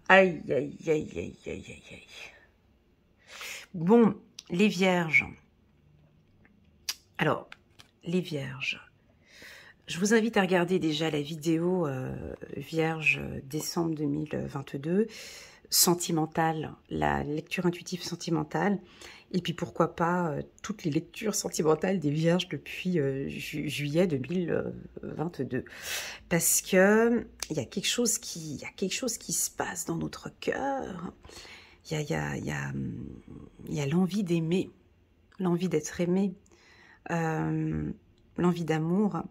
Speaker 1: aïe, aïe, aïe, aïe, aïe, aïe, aïe. Bon, les vierges. Alors, les vierges, Je vous invite à regarder déjà la vidéo Vierge décembre 2022, sentimentale, la lecture intuitive sentimentale, et puis pourquoi pas toutes les lectures sentimentales des Vierges depuis juillet 2022. Parce que il y a quelque chose qui se passe dans notre cœur. Il y a l'envie d'aimer, l'envie d'être aimé, l'envie d'amour.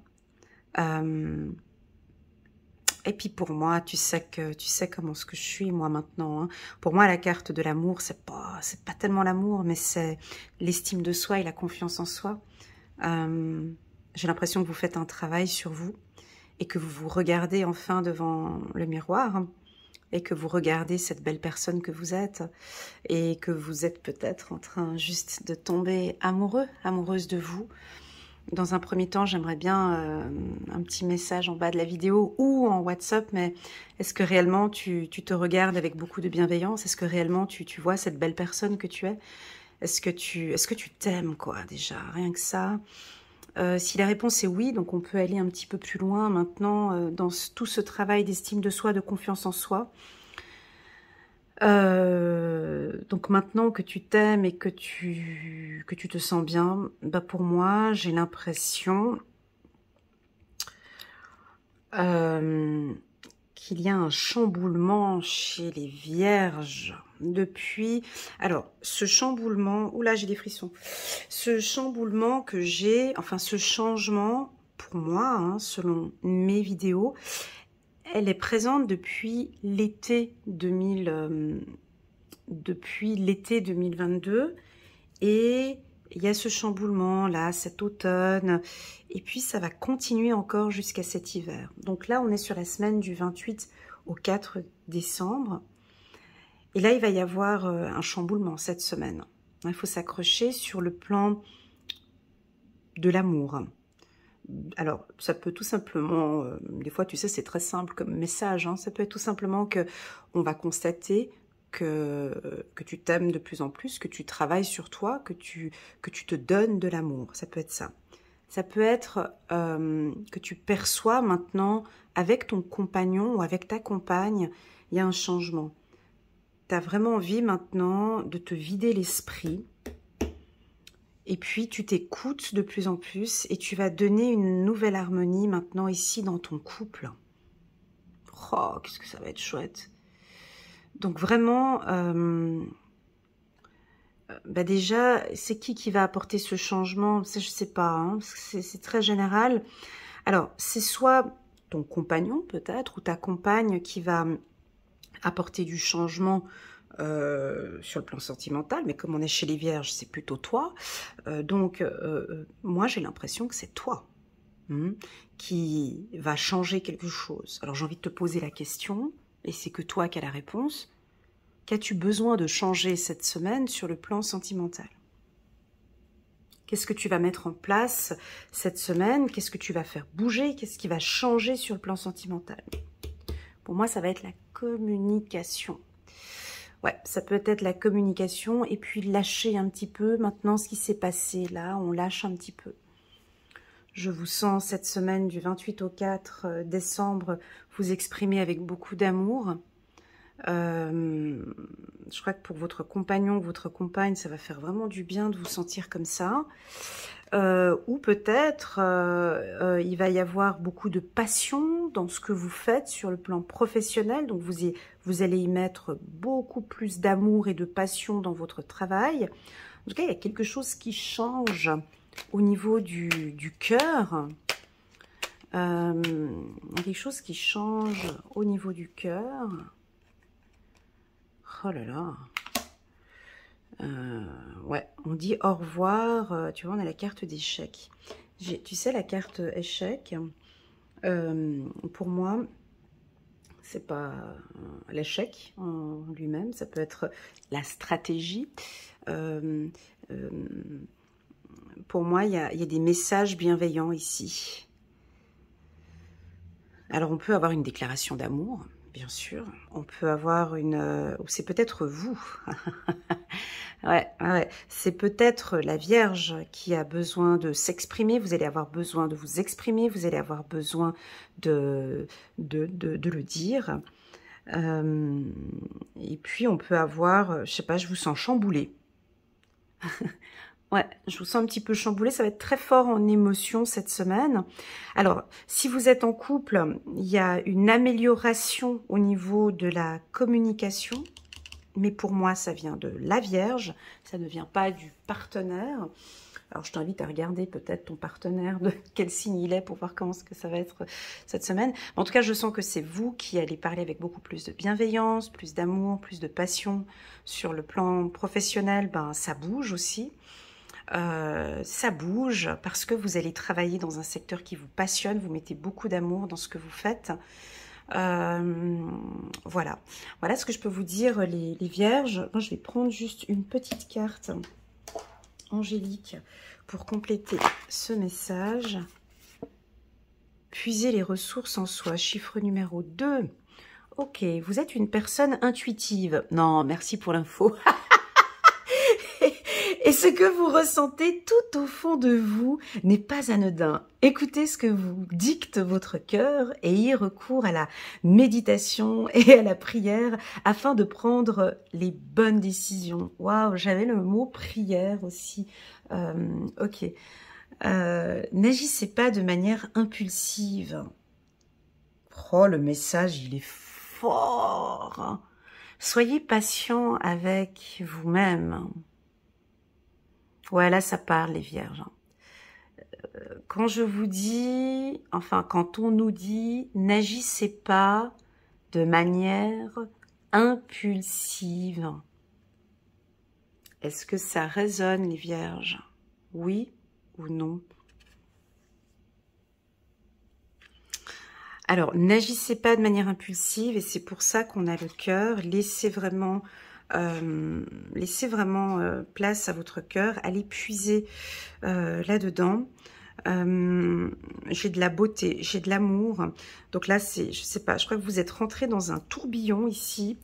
Speaker 1: Et puis pour moi, tu sais comment ce que je suis moi maintenant. Hein. Pour moi, la carte de l'amour, c'est pas tellement l'amour, mais c'est l'estime de soi et la confiance en soi. J'ai l'impression que vous faites un travail sur vous et que vous vous regardez enfin devant le miroir hein, et que vous regardez cette belle personne que vous êtes et que vous êtes peut-être en train juste de tomber amoureux, amoureuse de vous. Dans un premier temps, j'aimerais bien un petit message en bas de la vidéo ou en WhatsApp, mais est-ce que réellement tu te regardes avec beaucoup de bienveillance? Est-ce que réellement tu vois cette belle personne que tu es? Est-ce que tu t'aimes, quoi, déjà? Rien que ça. Si la réponse est oui, donc on peut aller un petit peu plus loin maintenant dans tout ce travail d'estime de soi, de confiance en soi. Donc maintenant que tu t'aimes et que tu te sens bien, bah pour moi, j'ai l'impression qu'il y a un chamboulement chez les Vierges depuis... Alors, ce chamboulement... Oula, j'ai des frissons. Ce chamboulement que j'ai... Enfin, ce changement, pour moi, hein, selon mes vidéos... Elle est présente depuis l'été 2022 et il y a ce chamboulement là, cet automne et puis ça va continuer encore jusqu'à cet hiver. Donc là, on est sur la semaine du 28 au 4 décembre et là, il va y avoir un chamboulement cette semaine. Il faut s'accrocher sur le plan de l'amour. Alors, ça peut tout simplement, des fois, tu sais, c'est très simple comme message, hein, ça peut être tout simplement que on va constater que tu t'aimes de plus en plus, que tu travailles sur toi, que tu te donnes de l'amour. Ça peut être ça. Ça peut être que tu perçois maintenant, avec ton compagnon ou avec ta compagne, il y a un changement. Tu as vraiment envie maintenant de te vider l'esprit. Et puis, tu t'écoutes de plus en plus et tu vas donner une nouvelle harmonie maintenant ici dans ton couple. Oh, qu'est-ce que ça va être chouette. Donc vraiment, bah déjà, c'est qui va apporter ce changement? Ça, je sais pas, hein, c'est très général. Alors, c'est soit ton compagnon peut-être ou ta compagne qui va apporter du changement sur le plan sentimental, mais comme on est chez les Vierges, c'est plutôt toi. Donc, moi, j'ai l'impression que c'est toi qui va changer quelque chose. Alors, j'ai envie de te poser la question, et c'est que toi qui as la réponse. Qu'as-tu besoin de changer cette semaine sur le plan sentimental? Qu'est-ce que tu vas mettre en place cette semaine? Qu'est-ce que tu vas faire bouger? Qu'est-ce qui va changer sur le plan sentimental? Pour moi, ça va être la communication. Ouais, ça peut être la communication et puis lâcher un petit peu. Maintenant, ce qui s'est passé là, on lâche un petit peu. Je vous sens cette semaine du 28 au 4 décembre vous exprimer avec beaucoup d'amour. Je crois que pour votre compagnon, votre compagne, ça va faire vraiment du bien de vous sentir comme ça. Ou peut-être il va y avoir beaucoup de passion dans ce que vous faites sur le plan professionnel. Donc vous allez y mettre beaucoup plus d'amour et de passion dans votre travail. En tout cas, il y a quelque chose qui change au niveau du cœur. Il y a quelque chose qui change au niveau du cœur. Oh là là. Ouais, on dit au revoir. Tu vois, on a la carte d'échec. Tu sais, la carte échec, pour moi, c'est pas l'échec en lui-même. Ça peut être la stratégie. Pour moi, il y a des messages bienveillants ici. Alors, on peut avoir une déclaration d'amour. bien sûr. On peut avoir une... c'est peut-être vous. Ouais, ouais. C'est peut-être la Vierge qui a besoin de s'exprimer. Vous allez avoir besoin de vous exprimer. Vous allez avoir besoin de le dire. Et puis, on peut avoir... je sais pas, je vous sens chamboulé. Ouais, je vous sens un petit peu chamboulé, ça va être très fort en émotion cette semaine. Alors, si vous êtes en couple, il y a une amélioration au niveau de la communication, mais pour moi, ça vient de la Vierge, ça ne vient pas du partenaire. Alors, je t'invite à regarder peut-être ton partenaire, de quel signe il est, pour voir comment que ça va être cette semaine. En tout cas, je sens que c'est vous qui allez parler avec beaucoup plus de bienveillance, plus d'amour, plus de passion. Sur le plan professionnel, ben, ça bouge aussi. Ça bouge parce que vous allez travailler dans un secteur qui vous passionne, vous mettez beaucoup d'amour dans ce que vous faites. Voilà. Voilà ce que je peux vous dire, les vierges. Moi, je vais prendre juste une petite carte angélique pour compléter ce message. Puiser les ressources en soi. Chiffre numéro 2. Ok, vous êtes une personne intuitive. Non, merci pour l'info. Et ce que vous ressentez tout au fond de vous n'est pas anodin. Écoutez ce que vous dicte votre cœur et y recours à la méditation et à la prière afin de prendre les bonnes décisions. Waouh, j'avais le mot prière aussi. Ok. N'agissez pas de manière impulsive. Oh, le message, il est fort. Soyez patient avec vous-même. Ouais, là, ça parle, les vierges. Quand je vous dis, enfin, quand on nous dit, n'agissez pas de manière impulsive. Est-ce que ça résonne, les vierges? Oui ou non? Alors, n'agissez pas de manière impulsive, et c'est pour ça qu'on a le cœur. Laissez vraiment place à votre cœur, allez puiser là-dedans. J'ai de la beauté, j'ai de l'amour. Donc là, c'est, je sais pas, je crois que vous êtes rentré dans un tourbillon ici.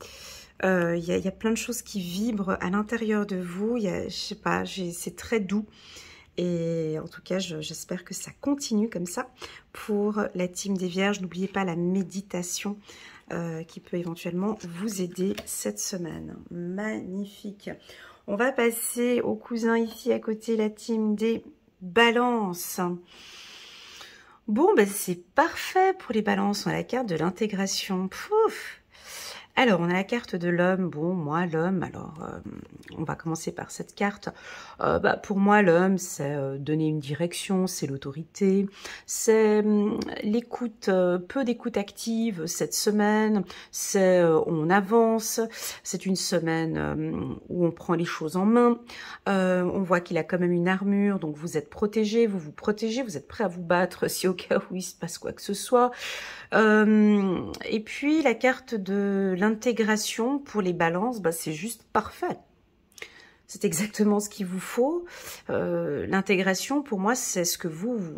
Speaker 1: Il y a plein de choses qui vibrent à l'intérieur de vous. Je sais pas, c'est très doux. Et en tout cas, j'espère que ça continue comme ça pour la team des Vierges. N'oubliez pas la méditation qui peut éventuellement vous aider cette semaine. Magnifique. On va passer aux cousins ici à côté, la team des Balances. Bon, ben c'est parfait pour les Balances. On a la carte de l'intégration. Pouf! Alors, on a la carte de l'homme. Bon, moi, l'homme, alors, on va commencer par cette carte. Pour moi, l'homme, c'est donner une direction, c'est l'autorité, c'est l'écoute, peu d'écoute active cette semaine, c'est on avance, c'est une semaine où on prend les choses en main. On voit qu'il a quand même une armure, donc vous êtes protégé, vous vous protégez, vous êtes prêt à vous battre si au cas où il se passe quoi que ce soit. Et puis la carte de l'intégration pour les balances, c'est juste parfait. C'est exactement ce qu'il vous faut. L'intégration, pour moi, c'est ce que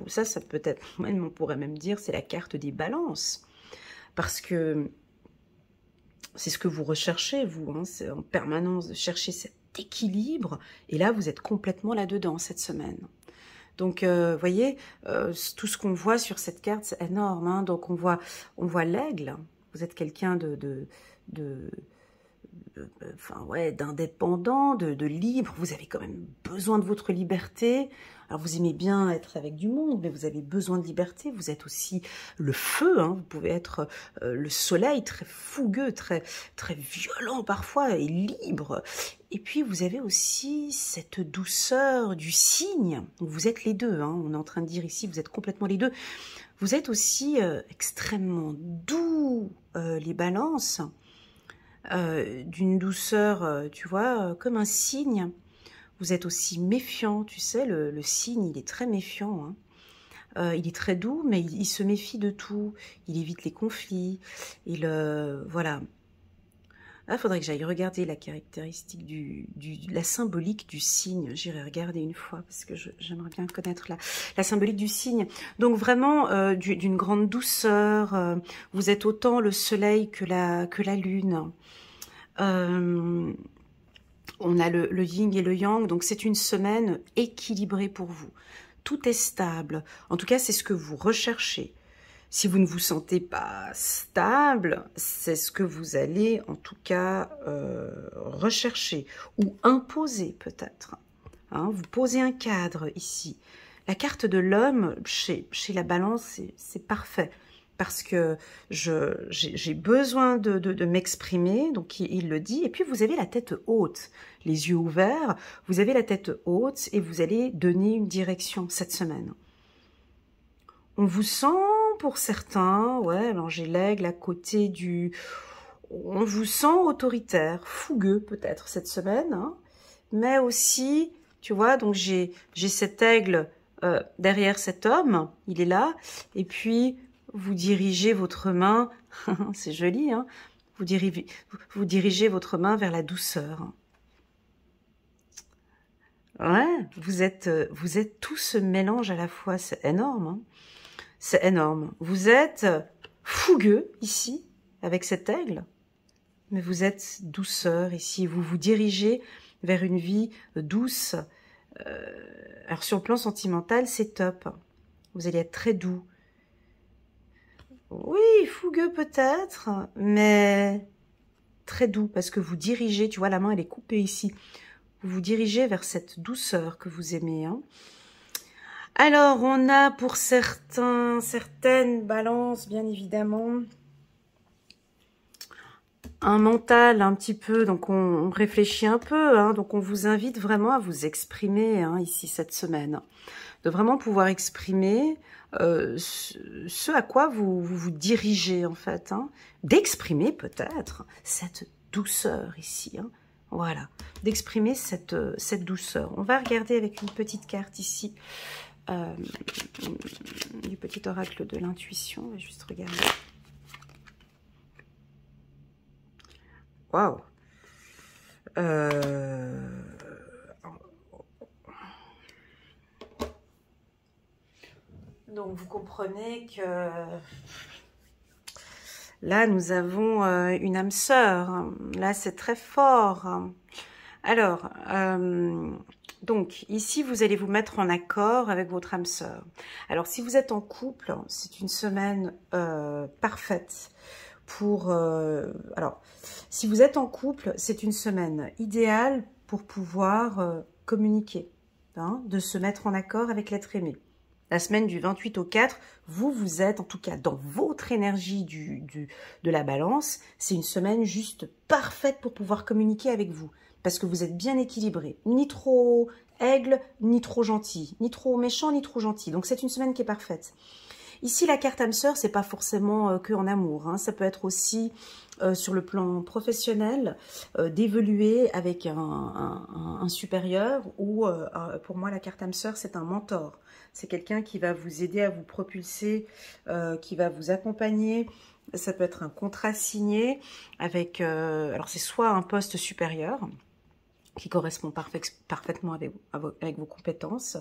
Speaker 1: ça peut être, on pourrait même dire, c'est la carte des balances. Parce que c'est ce que vous recherchez, vous, hein, c'est en permanence de chercher cet équilibre. Et là, vous êtes complètement là-dedans cette semaine. Donc, voyez, tout ce qu'on voit sur cette carte, c'est énorme. Hein. Donc, on voit l'aigle. Vous êtes quelqu'un d'indépendant, de libre. Vous avez quand même besoin de votre liberté. Alors, vous aimez bien être avec du monde, mais vous avez besoin de liberté. Vous êtes aussi le feu. Hein. Vous pouvez être le soleil, très fougueux, très, très violent parfois, et libre. Et puis, vous avez aussi cette douceur du cygne. Vous êtes les deux. Hein. On est en train de dire ici, vous êtes complètement les deux. Vous êtes aussi extrêmement doux, les balances. D'une douceur, tu vois, comme un cygne. Vous êtes aussi méfiant, tu sais, le cygne, il est très méfiant. Hein. Il est très doux, mais il se méfie de tout. Il évite les conflits. Voilà. Ah, faudrait que j'aille regarder la caractéristique la symbolique du signe. J'irai regarder une fois parce que j'aimerais bien connaître la symbolique du signe. Donc vraiment d'une grande douceur. Vous êtes autant le soleil que la lune. On a le yin et le yang. Donc c'est une semaine équilibrée pour vous. Tout est stable. En tout cas, c'est ce que vous recherchez. Si vous ne vous sentez pas stable, c'est ce que vous allez en tout cas rechercher ou imposer peut-être. Hein, vous posez un cadre ici. La carte de l'homme, chez la balance, c'est parfait. Parce que j'ai besoin de m'exprimer, donc il le dit. Et puis vous avez la tête haute, les yeux ouverts, vous avez la tête haute et vous allez donner une direction cette semaine. On vous sent... Pour certains, ouais, alors j'ai l'aigle à côté du... On vous sent autoritaire, fougueux peut-être cette semaine, hein, mais aussi, tu vois, donc j'ai cet aigle derrière cet homme, il est là, et puis vous dirigez votre main, c'est joli, hein, vous dirigez votre main vers la douceur. Ouais, vous êtes tout ce mélange à la fois, c'est énorme, hein. C'est énorme. Vous êtes fougueux ici, avec cet aigle, mais vous êtes douceur ici. Vous vous dirigez vers une vie douce. Alors sur le plan sentimental, c'est top. Vous allez être très doux. Oui, fougueux peut-être, mais très doux, parce que vous dirigez, tu vois, la main elle est coupée ici. Vous vous dirigez vers cette douceur que vous aimez, hein. Alors, on a pour certaines balances, bien évidemment, un mental un petit peu, donc on réfléchit un peu, hein, donc on vous invite vraiment à vous exprimer hein, ici cette semaine, de vraiment pouvoir exprimer ce à quoi vous dirigez en fait, hein, d'exprimer peut-être cette douceur ici, hein, voilà, d'exprimer cette douceur. On va regarder avec une petite carte ici, du petit oracle de l'intuition. On va juste regarder. Waouh. Donc vous comprenez que là nous avons une âme sœur. Là c'est très fort. Alors donc, ici, vous allez vous mettre en accord avec votre âme sœur. Alors, si vous êtes en couple, c'est une semaine parfaite pour... alors, si vous êtes en couple, c'est une semaine idéale pour pouvoir communiquer, hein, de se mettre en accord avec l'être aimé. La semaine du 28 au 4, vous êtes, en tout cas, dans votre énergie de la balance. C'est une semaine juste parfaite pour pouvoir communiquer avec vous. Parce que vous êtes bien équilibré. Ni trop aigle, ni trop gentil. Ni trop méchant, ni trop gentil. Donc, c'est une semaine qui est parfaite. Ici, la carte âme sœur, c'est pas forcément que en amour. Hein. Ça peut être aussi sur le plan professionnel, d'évoluer avec un supérieur ou, pour moi, la carte âme sœur, c'est un mentor. C'est quelqu'un qui va vous aider à vous propulser, qui va vous accompagner. Ça peut être un contrat signé avec... alors, c'est soit un poste supérieur qui correspond parfaitement avec vos compétences.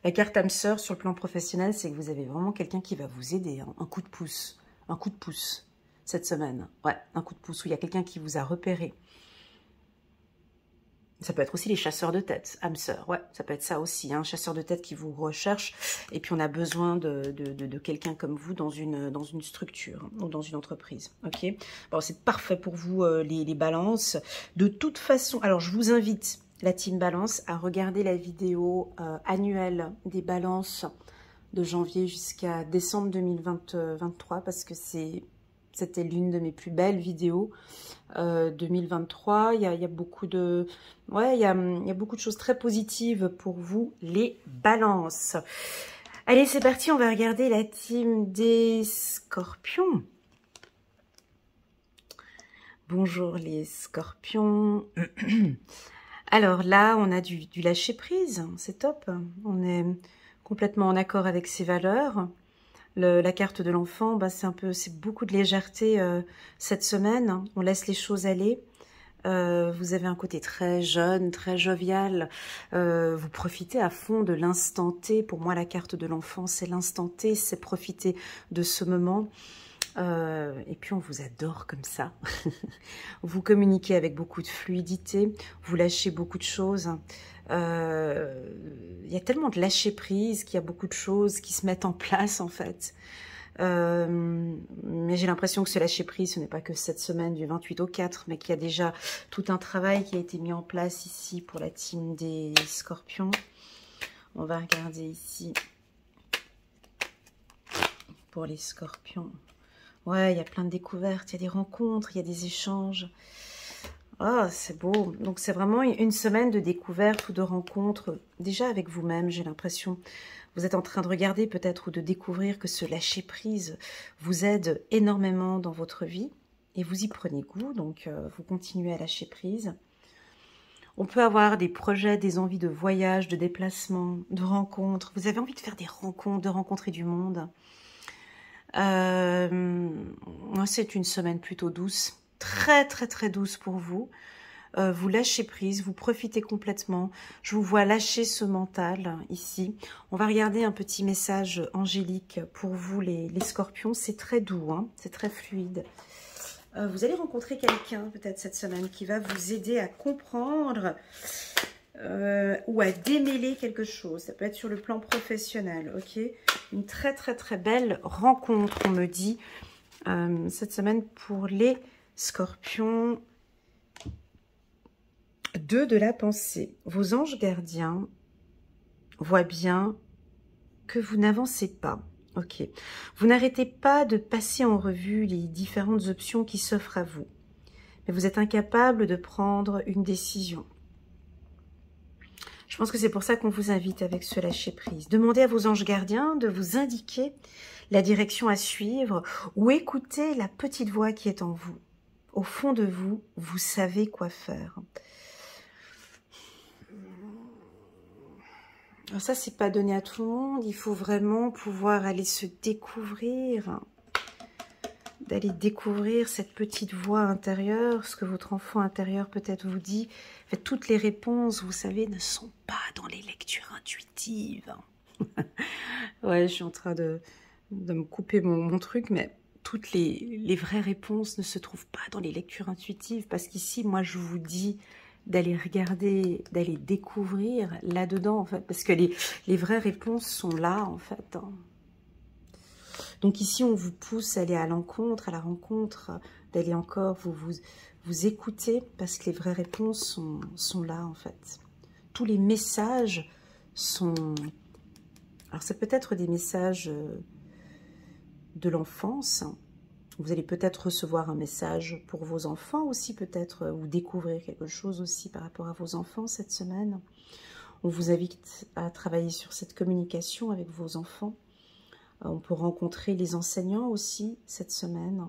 Speaker 1: La carte âme sœur sur le plan professionnel, c'est que vous avez vraiment quelqu'un qui va vous aider, hein, un coup de pouce cette semaine. Ouais, un coup de pouce où il y a quelqu'un qui vous a repéré. Ça peut être aussi les chasseurs de tête, âme sœur. Ouais, ça peut être ça aussi, un chasseur de tête qui vous recherche. Et puis on a besoin de quelqu'un comme vous dans une structure ou dans une entreprise. Ok. Bon, c'est parfait pour vous les balances. De toute façon, alors je vous invite, la team balance, à regarder la vidéo annuelle des balances de janvier jusqu'à décembre 2023 parce que c'était l'une de mes plus belles vidéos 2023. Il y a beaucoup de... Ouais, il y a beaucoup de choses très positives pour vous, les balances. Allez, c'est parti, on va regarder la team des scorpions. Bonjour les scorpions. Alors là, on a du lâcher prise, c'est top. On est complètement en accord avec ses valeurs. La carte de l'enfant, bah, c'est beaucoup de légèreté cette semaine. On laisse les choses aller. Vous avez un côté très jeune, très jovial. Vous profitez à fond de l'instant T. Pour moi, la carte de l'enfant, c'est l'instant T, c'est profiter de ce moment. Et puis on vous adore comme ça. Vous communiquez avec beaucoup de fluidité, vous lâchez beaucoup de choses. Il y a tellement de lâcher prise qu'il y a beaucoup de choses qui se mettent en place en fait. Mais j'ai l'impression que ce lâcher prise, ce n'est pas que cette semaine du 28 au 4, mais qu'il y a déjà tout un travail qui a été mis en place ici pour la team des scorpions. On va regarder ici pour les scorpions. Ouais, il y a plein de découvertes, il y a des rencontres, il y a des échanges. Oh, c'est beau. Donc, c'est vraiment une semaine de découvertes ou de rencontres, déjà avec vous-même, j'ai l'impression. Vous êtes en train de regarder peut-être ou de découvrir que ce lâcher-prise vous aide énormément dans votre vie et vous y prenez goût, donc vous continuez à lâcher prise. On peut avoir des projets, des envies de voyage, de déplacement, de rencontres. Vous avez envie de faire des rencontres, de rencontrer du monde. C'est une semaine plutôt douce, très douce pour vous. Vous lâchez prise, vous profitez complètement. Je vous vois lâcher ce mental ici. On va regarder un petit message angélique pour vous les scorpions. C'est très doux, hein, c'est très fluide. Vous allez rencontrer quelqu'un peut-être cette semaine qui va vous aider à comprendre ou à démêler quelque chose. Ça peut être sur le plan professionnel, ok? Une très belle rencontre, on me dit, cette semaine pour les scorpions. 2 de la pensée. Vos anges gardiens voient bien que vous n'avancez pas, ok? Vous n'arrêtez pas de passer en revue les différentes options qui s'offrent à vous. Mais vous êtes incapable de prendre une décision. Je pense que c'est pour ça qu'on vous invite avec ce lâcher-prise. Demandez à vos anges gardiens de vous indiquer la direction à suivre ou écoutez la petite voix qui est en vous. Au fond de vous, vous savez quoi faire. Alors ça, c'est pas donné à tout le monde. Il faut vraiment pouvoir aller se découvrir, d'aller découvrir cette petite voix intérieure, ce que votre enfant intérieur peut-être vous dit. En fait, toutes les réponses, vous savez, ne sont pas dans les lectures intuitives. Ouais, je suis en train de me couper mon truc, mais toutes les vraies réponses ne se trouvent pas dans les lectures intuitives, parce qu'ici, moi, je vous dis d'aller regarder, d'aller découvrir là-dedans, en fait, parce que les vraies réponses sont là, en fait. Hein. Donc ici, on vous pousse à aller à l'encontre, à la rencontre, d'aller encore vous écouter, parce que les vraies réponses sont là, en fait. Tous les messages sont... Alors, c'est peut-être des messages de l'enfance. Vous allez peut-être recevoir un message pour vos enfants aussi, peut-être, ou découvrir quelque chose aussi par rapport à vos enfants cette semaine. On vous invite à travailler sur cette communication avec vos enfants. On peut rencontrer les enseignants aussi cette semaine.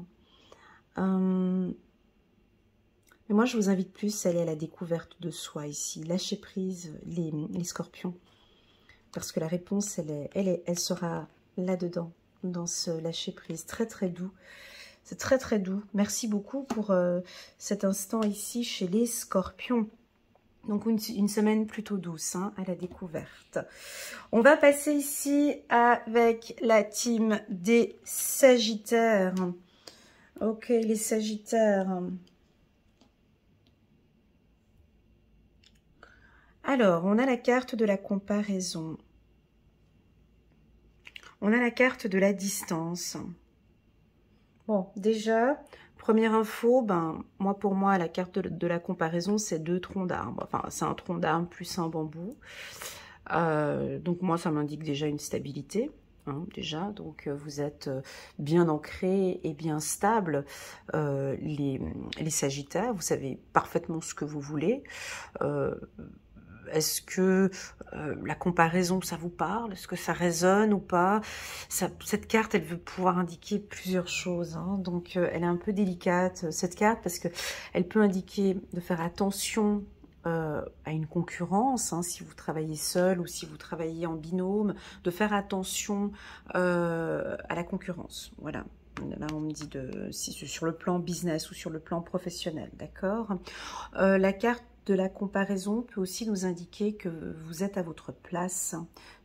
Speaker 1: Mais moi, je vous invite plus à aller à la découverte de soi ici. Lâchez prise, les scorpions. Parce que la réponse, elle sera là-dedans, dans ce lâcher prise. Très doux. C'est très doux. Merci beaucoup pour cet instant ici chez les scorpions. Donc une semaine plutôt douce hein, à la découverte. On va passer ici avec la team des sagittaires. Ok, les sagittaires. Alors, on a la carte de la comparaison. On a la carte de la distance. Bon, déjà, première info, pour moi, la carte de la comparaison, c'est 2 troncs d'arbres. Enfin, c'est un tronc d'arbre plus un bambou. Donc, moi, ça m'indique déjà une stabilité. Hein, déjà, donc vous êtes bien ancré et bien stable. Les sagittaires, vous savez parfaitement ce que vous voulez. Est-ce que la comparaison, ça vous parle? Est-ce que ça résonne ou pas? Cette carte, elle veut pouvoir indiquer plusieurs choses. Hein. Donc, elle est un peu délicate, cette carte, parce que elle peut indiquer de faire attention à une concurrence, hein, si vous travaillez seul ou si vous travaillez en binôme, de faire attention à la concurrence. Voilà. Là, on me dit si c'est sur le plan business ou sur le plan professionnel, d'accord. La carte de la comparaison peut aussi nous indiquer que vous êtes à votre place.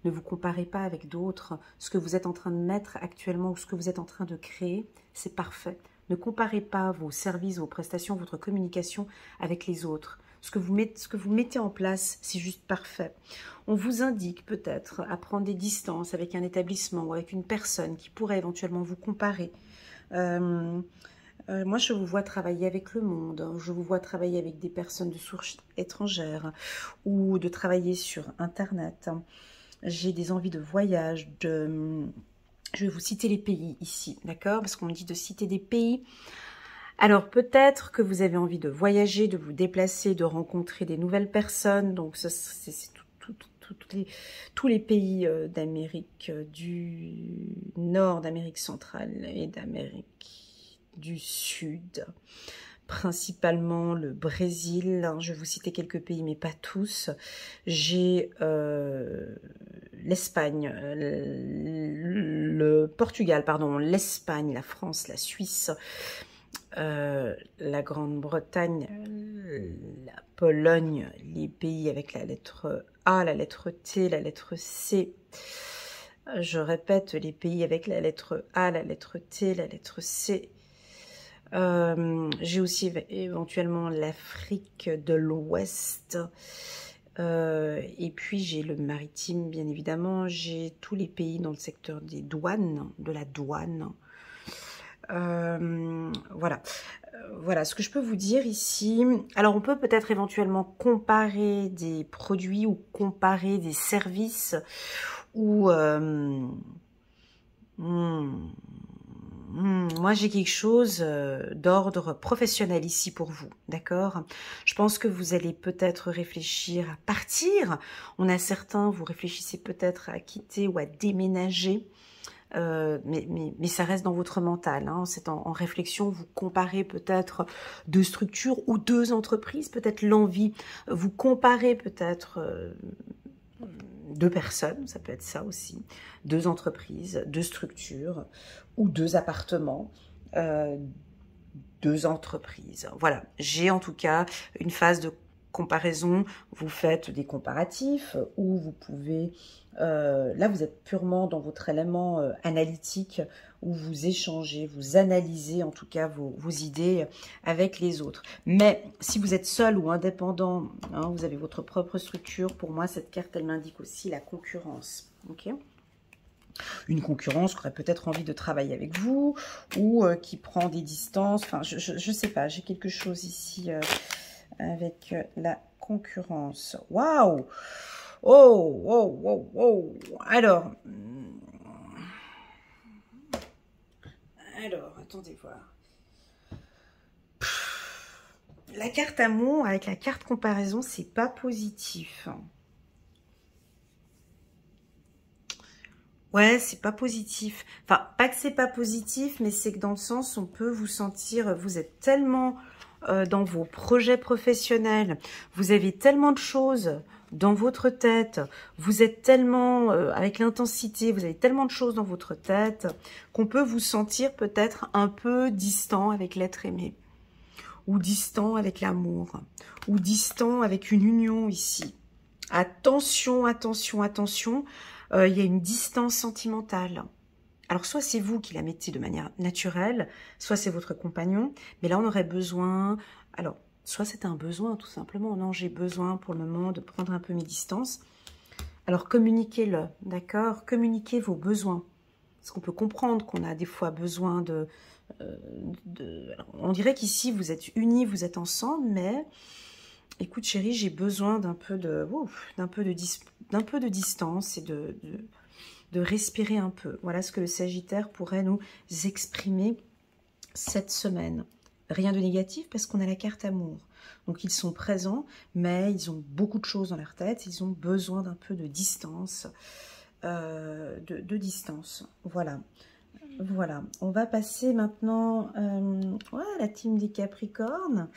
Speaker 1: Ne vous comparez pas avec d'autres. Ce que vous êtes en train de mettre actuellement ou ce que vous êtes en train de créer, c'est parfait. Ne comparez pas vos services, vos prestations, votre communication avec les autres. Ce que vous mettez en place, c'est juste parfait. On vous indique peut-être à prendre des distances avec un établissement ou avec une personne qui pourrait éventuellement vous comparer. Moi, je vous vois travailler avec le monde, je vous vois travailler avec des personnes de source étrangère ou de travailler sur Internet. J'ai des envies de voyage, je vais vous citer les pays ici, d'accord? Parce qu'on me dit de citer des pays. Alors peut-être que vous avez envie de voyager, de vous déplacer, de rencontrer des nouvelles personnes. Donc c'est tous les pays d'Amérique du Nord, d'Amérique centrale et d'Amérique du Sud. Principalement le Brésil. Je vais vous citer quelques pays, mais pas tous. J'ai l'Espagne, le Portugal, pardon, l'Espagne, la France, la Suisse, la Grande-Bretagne, la Pologne, les pays avec la lettre A, la lettre T, la lettre C. Je répète, les pays avec la lettre A, la lettre T, la lettre C. J'ai aussi éventuellement l'Afrique de l'Ouest. Et puis j'ai le maritime, bien évidemment. J'ai tous les pays dans le secteur des douanes, de la douane. Voilà. Voilà ce que je peux vous dire ici. Alors on peut peut-être éventuellement comparer des produits ou comparer des services ou moi j'ai quelque chose d'ordre professionnel ici pour vous, d'accord? Je pense que vous allez peut-être réfléchir à partir. On a certains, vous réfléchissez peut-être à quitter ou à déménager. Mais ça reste dans votre mental, hein. C'est en réflexion, vous comparez peut-être deux structures ou deux entreprises, peut-être l'envie, vous comparez peut-être deux personnes, ça peut être ça aussi, deux entreprises, deux structures ou deux appartements, deux entreprises. Voilà, j'ai en tout cas une phase de comparaison, vous faites des comparatifs ou vous pouvez, là vous êtes purement dans votre élément analytique où vous échangez, vous analysez en tout cas vos idées avec les autres. Mais si vous êtes seul ou indépendant, hein, vous avez votre propre structure, pour moi cette carte elle m'indique aussi la concurrence. Ok ? Une concurrence qui aurait peut-être envie de travailler avec vous ou qui prend des distances. Enfin, je sais pas, j'ai quelque chose ici avec la concurrence. Waouh! Oh, oh, oh, oh. Alors, attendez voir. La carte amour avec la carte comparaison, c'est pas positif. Ouais, c'est pas positif. Enfin, pas que c'est pas positif, mais c'est que dans le sens, on peut vous sentir, vous êtes tellement dans vos projets professionnels, vous avez tellement de choses dans votre tête, vous êtes tellement, avec l'intensité, vous avez tellement de choses dans votre tête, qu'on peut vous sentir peut-être un peu distant avec l'être aimé, ou distant avec l'amour, ou distant avec une union ici. Attention, attention, attention, il y a une distance sentimentale. Alors, soit c'est vous qui la mettez de manière naturelle, soit c'est votre compagnon, mais là, on aurait besoin... Alors, soit c'est un besoin, tout simplement. Non, j'ai besoin pour le moment de prendre un peu mes distances. Alors, communiquez-le, d'accord? Communiquez vos besoins. Parce qu'on peut comprendre qu'on a des fois besoin de... alors, on dirait qu'ici, vous êtes unis, vous êtes ensemble, mais... Écoute, chérie, j'ai besoin d'un peu de distance et de respirer un peu. Voilà ce que le Sagittaire pourrait nous exprimer cette semaine. Rien de négatif parce qu'on a la carte amour. Donc, ils sont présents, mais ils ont beaucoup de choses dans leur tête. Ils ont besoin d'un peu de distance. De distance. Voilà. Voilà. On va passer maintenant à la team des Capricornes.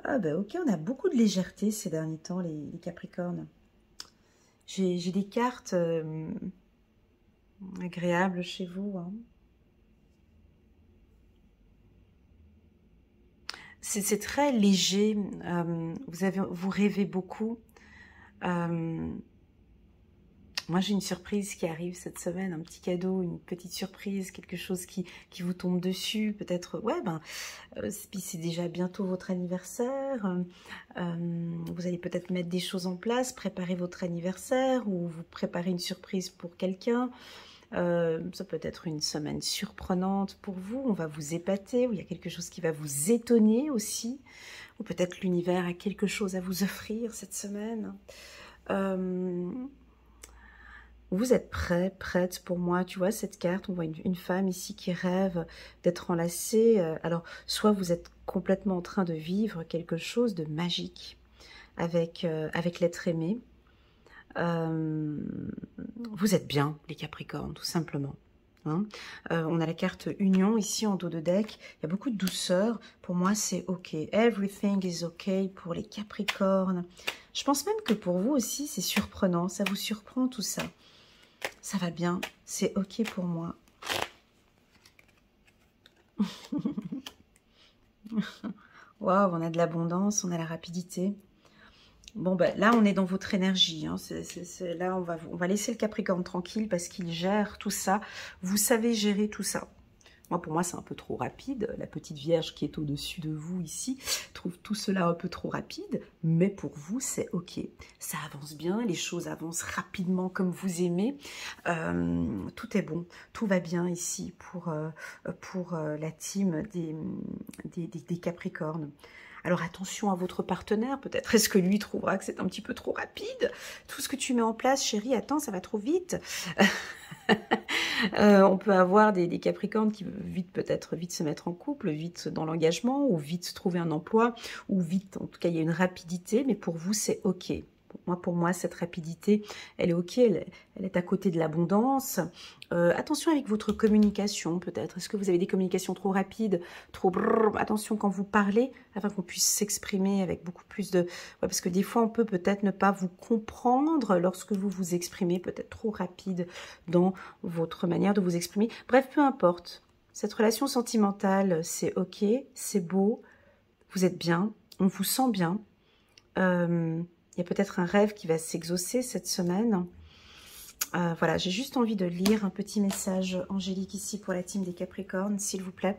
Speaker 1: Ah ben ok, on a beaucoup de légèreté ces derniers temps, les Capricornes. J'ai des cartes agréables chez vous. Hein. C'est très léger. Vous rêvez beaucoup. Moi, j'ai une surprise qui arrive cette semaine, un petit cadeau, une petite surprise, quelque chose qui vous tombe dessus. Peut-être, ouais, puis c'est déjà bientôt votre anniversaire. Vous allez peut-être mettre des choses en place, préparer votre anniversaire ou vous préparez une surprise pour quelqu'un. Ça peut être une semaine surprenante pour vous, on va vous épater, ou il y a quelque chose qui va vous étonner aussi, ou peut-être l'univers a quelque chose à vous offrir cette semaine. Vous êtes prêt, prête pour moi, tu vois cette carte, on voit une femme ici qui rêve d'être enlacée. Alors, soit vous êtes complètement en train de vivre quelque chose de magique avec l'être aimé. Vous êtes bien, les Capricornes, tout simplement. Hein. On a la carte Union ici en dos de deck. Il y a beaucoup de douceur. Pour moi, c'est OK. Everything is OK pour les Capricornes. Je pense même que pour vous aussi, c'est surprenant. Ça vous surprend tout ça. Ça va bien. C'est OK pour moi. Waouh, on a de l'abondance, on a la rapidité. Bon, là, on est dans votre énergie. Hein. Là, on va laisser le Capricorne tranquille parce qu'il gère tout ça. Vous savez gérer tout ça. Moi, pour moi, c'est un peu trop rapide. La petite Vierge qui est au-dessus de vous ici trouve tout cela un peu trop rapide. Mais pour vous, c'est OK. Ça avance bien, les choses avancent rapidement comme vous aimez. Tout est bon, tout va bien ici pour la team des Capricornes. Alors attention à votre partenaire, peut-être est-ce que lui trouvera que c'est un petit peu trop rapide. Tout ce que tu mets en place, chérie, attends, ça va trop vite. On peut avoir des Capricornes qui veulent peut-être vite se mettre en couple, vite dans l'engagement, ou vite trouver un emploi, ou vite, en tout cas, il y a une rapidité, mais pour vous, c'est OK. Pour moi, cette rapidité, elle est OK, elle est à côté de l'abondance. Attention avec votre communication, peut-être. Est-ce que vous avez des communications trop rapides, trop brrr, attention quand vous parlez, afin qu'on puisse s'exprimer avec beaucoup plus de... Ouais, parce que des fois, on peut peut-être ne pas vous comprendre lorsque vous vous exprimez, peut-être trop rapide dans votre manière de vous exprimer. Bref, peu importe. Cette relation sentimentale, c'est OK, c'est beau, vous êtes bien, on vous sent bien. Il y a peut-être un rêve qui va s'exaucer cette semaine. Voilà, j'ai juste envie de lire un petit message angélique ici pour la team des Capricornes, s'il vous plaît.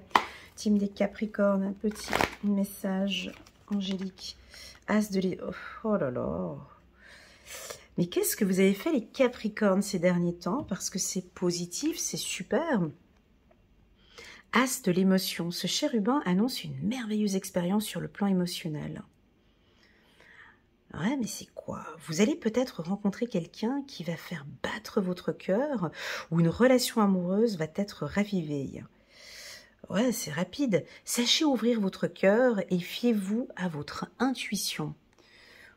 Speaker 1: Team des Capricornes, un petit message angélique. As de les... Oh là là. Mais qu'est-ce que vous avez fait les Capricornes ces derniers temps? Parce que c'est positif, c'est super. As de l'émotion. Ce chérubin annonce une merveilleuse expérience sur le plan émotionnel. Ouais, mais c'est quoi? Vous allez peut-être rencontrer quelqu'un qui va faire battre votre cœur ou une relation amoureuse va être ravivée. Ouais, c'est rapide. Sachez ouvrir votre cœur et fiez-vous à votre intuition.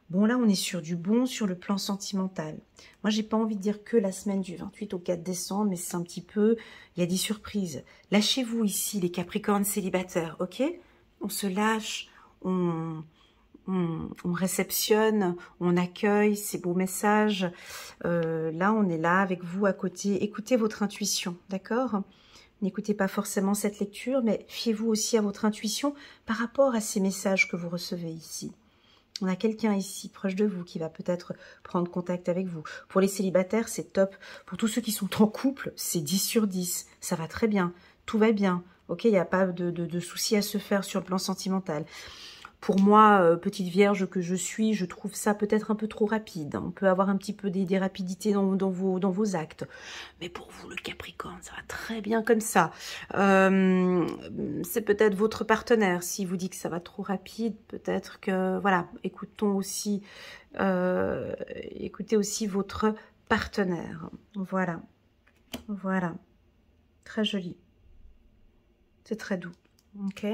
Speaker 1: Bon, là, on est sur du bon sur le plan sentimental. Moi, j'ai pas envie de dire que la semaine du 28 au 4 décembre, mais c'est un petit peu... Il y a des surprises. Lâchez-vous ici, les Capricornes célibataires, ok? On se lâche, on réceptionne, on accueille ces beaux messages. Là, on est là avec vous à côté. Écoutez votre intuition, d'accord? N'écoutez pas forcément cette lecture, mais fiez-vous aussi à votre intuition par rapport à ces messages que vous recevez ici. On a quelqu'un ici, proche de vous, qui va peut-être prendre contact avec vous. Pour les célibataires, c'est top. Pour tous ceux qui sont en couple, c'est 10 sur 10. Ça va très bien. Tout va bien. Ok, il n'y a pas de soucis à se faire sur le plan sentimental. Pour moi, petite vierge que je suis, je trouve ça peut-être un peu trop rapide. On peut avoir un petit peu des rapidités dans vos actes. Mais pour vous, le Capricorne, ça va très bien comme ça. C'est peut-être votre partenaire. S'il vous dit que ça va trop rapide, peut-être que... Voilà, écoutez aussi votre partenaire. Voilà. Voilà. Très joli. C'est très doux. Ok.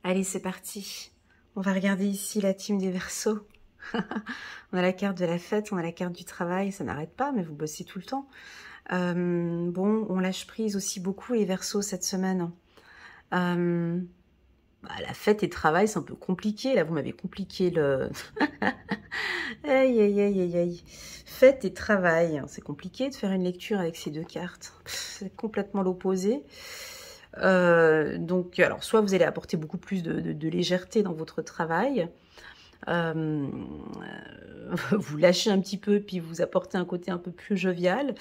Speaker 1: Allez, c'est parti. On va regarder ici la team des Verseaux. On a la carte de la fête, on a la carte du travail. Ça n'arrête pas, mais vous bossez tout le temps. Bon, on lâche prise aussi beaucoup les Verseaux cette semaine. La fête et travail, c'est un peu compliqué. Là, vous m'avez compliqué le... Aïe, aïe, aïe, aïe, aïe. Fête et travail. C'est compliqué de faire une lecture avec ces deux cartes. C'est complètement l'opposé. Donc, alors, soit vous allez apporter beaucoup plus de légèreté dans votre travail, vous lâchez un petit peu, puis vous apportez un côté un peu plus jovial.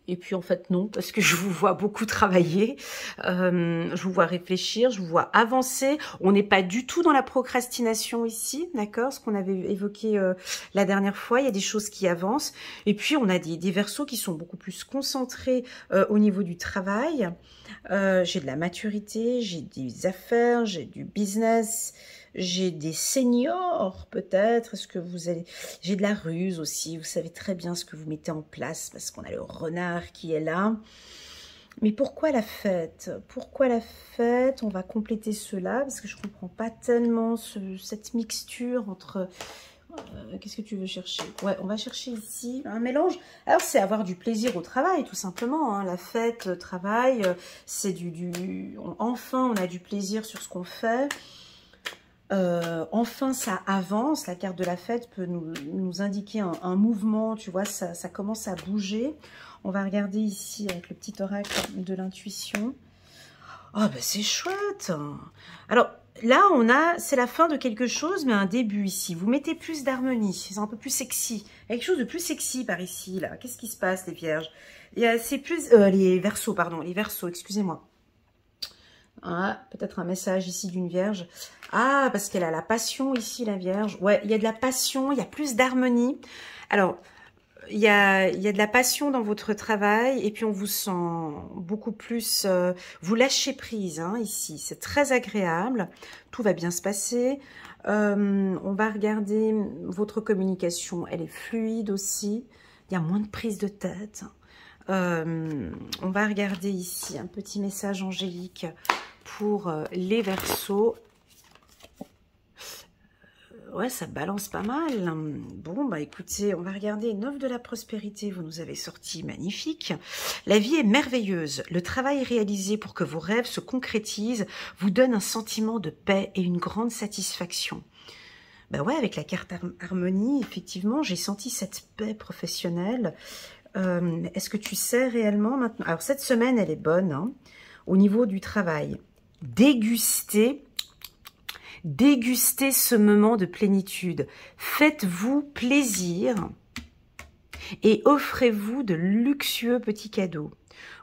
Speaker 1: Et puis en fait non, parce que je vous vois beaucoup travailler, je vous vois réfléchir, je vous vois avancer. On n'est pas du tout dans la procrastination ici, d'accord? Ce qu'on avait évoqué la dernière fois, il y a des choses qui avancent. Et puis on a des Verseaux qui sont beaucoup plus concentrés au niveau du travail. J'ai de la maturité, j'ai des affaires, j'ai du business, j'ai des seniors peut-être. Est-ce que vous allez... J'ai de la ruse aussi, vous savez très bien ce que vous mettez en place parce qu'on a le renard qui est là. Mais pourquoi la fête? Pourquoi la fête? On va compléter cela parce que je ne comprends pas tellement cette mixture entre... qu'est-ce que tu veux chercher? Ouais, on va chercher ici un mélange. Alors, c'est avoir du plaisir au travail, tout simplement. Hein. La fête, le travail, c'est enfin, on a du plaisir sur ce qu'on fait. Enfin, ça avance. La carte de la fête peut nous indiquer un mouvement, tu vois, ça commence à bouger. On va regarder ici avec le petit oracle de l'intuition. Oh, ben c'est chouette. Alors, là, c'est la fin de quelque chose, mais un début ici. Vous mettez plus d'harmonie, c'est un peu plus sexy. Il y a quelque chose de plus sexy par ici, là. Qu'est-ce qui se passe, les vierges? C'est plus... les Verseaux, pardon, les Verseaux, excusez-moi. Ah, peut-être un message ici d'une vierge. Ah, parce qu'elle a la passion ici, la vierge. Ouais, il y a de la passion, il y a plus d'harmonie. Alors, il y a de la passion dans votre travail et puis on vous sent beaucoup plus... vous lâchez prise hein, ici, c'est très agréable. Tout va bien se passer. On va regarder votre communication, elle est fluide aussi. Il y a moins de prise de tête. On va regarder ici un petit message angélique pour les Verseaux. Ouais, ça balance pas mal. Bon, bah écoutez, on va regarder 9 de la prospérité. Vous nous avez sorti magnifique. La vie est merveilleuse. Le travail réalisé pour que vos rêves se concrétisent vous donne un sentiment de paix et une grande satisfaction. Bah ouais, avec la carte harmonie, effectivement, j'ai senti cette paix professionnelle. Est-ce que tu sais réellement maintenant? Alors, cette semaine, elle est bonne hein, au niveau du travail. Dégustez ce moment de plénitude. Faites-vous plaisir et offrez-vous de luxueux petits cadeaux.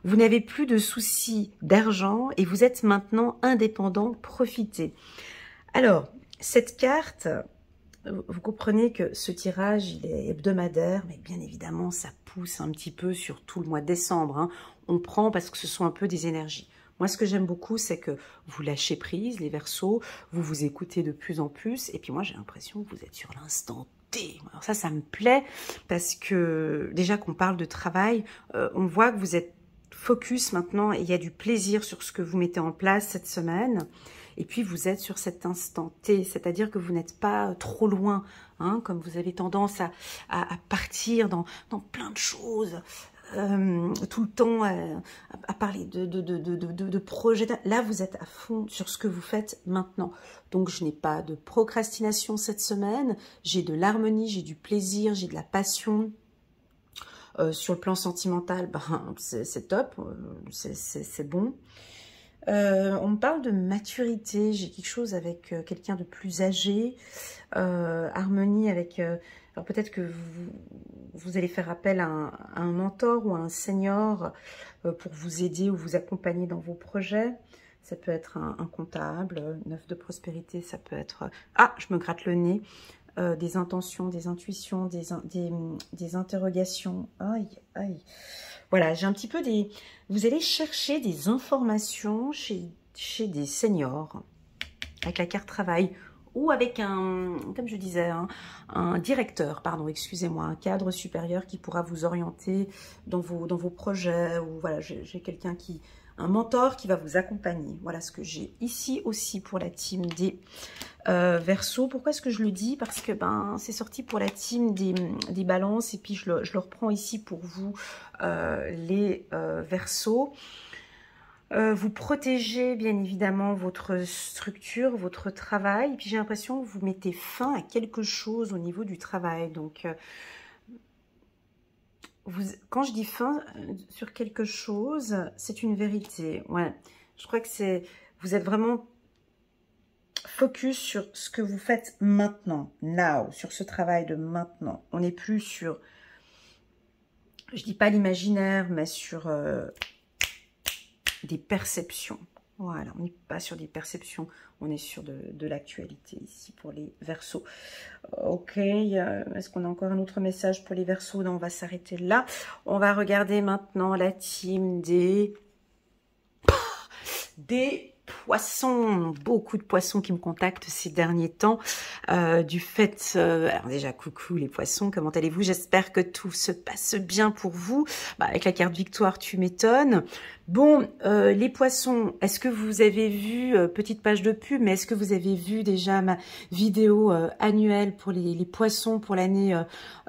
Speaker 1: Vous n'avez plus de soucis d'argent et vous êtes maintenant indépendant. Profitez. Alors, cette carte... Vous comprenez que ce tirage, il est hebdomadaire, mais bien évidemment, ça pousse un petit peu sur tout le mois de décembre. Hein. On prend parce que ce sont un peu des énergies. Moi, ce que j'aime beaucoup, c'est que vous lâchez prise, les Verseaux, vous vous écoutez de plus en plus, et puis moi, j'ai l'impression que vous êtes sur l'instant T. Alors ça me plaît, parce que déjà qu'on parle de travail, on voit que vous êtes focus maintenant, et il y a du plaisir sur ce que vous mettez en place cette semaine. Et puis, vous êtes sur cet instant T, c'est-à-dire que vous n'êtes pas trop loin, hein, comme vous avez tendance à partir dans plein de choses, tout le temps à parler de projets. Là, vous êtes à fond sur ce que vous faites maintenant. Donc, je n'ai pas de procrastination cette semaine, j'ai de l'harmonie, j'ai du plaisir, j'ai de la passion. Sur le plan sentimental, ben, c'est top, c'est bon. On me parle de maturité, j'ai quelque chose avec quelqu'un de plus âgé, harmonie avec... alors peut-être que vous allez faire appel à un mentor ou à un senior pour vous aider ou vous accompagner dans vos projets. Ça peut être un comptable, 9 de prospérité, ça peut être... Ah, je me gratte le nez. Des intentions, des intuitions, des interrogations. Aïe, aïe. Voilà, j'ai un petit peu des... Vous allez chercher des informations chez des seniors, avec la carte travail, ou avec comme je disais, un directeur, pardon, excusez-moi, un cadre supérieur qui pourra vous orienter dans vos projets, ou voilà, j'ai quelqu'un qui... Un mentor qui va vous accompagner. Voilà ce que j'ai ici aussi pour la team des Verseaux. Pourquoi est-ce que je le dis? Parce que ben c'est sorti pour la team des balances et puis je le reprends ici pour vous les Verseaux. Vous protégez bien évidemment votre structure, votre travail. Et puis j'ai l'impression que vous mettez fin à quelque chose au niveau du travail. Donc quand je dis fin sur quelque chose, c'est une vérité. Ouais. Je crois que vous êtes vraiment focus sur ce que vous faites maintenant, now, sur ce travail de maintenant. On n'est plus sur, je dis pas l'imaginaire, mais sur des perceptions. Voilà, on n'est pas sur des perceptions, on est sur de l'actualité ici pour les Verseaux. Ok, est-ce qu'on a encore un autre message pour les Verseaux? Non, on va s'arrêter là. On va regarder maintenant la team des poissons. Beaucoup de poissons qui me contactent ces derniers temps. Du fait, alors déjà coucou les poissons, comment allez-vous? J'espère que tout se passe bien pour vous. Avec la carte victoire, tu m'étonnes. Bon, les poissons, est-ce que vous avez vu, petite page de pub, mais est-ce que vous avez vu déjà ma vidéo annuelle pour les poissons pour l'année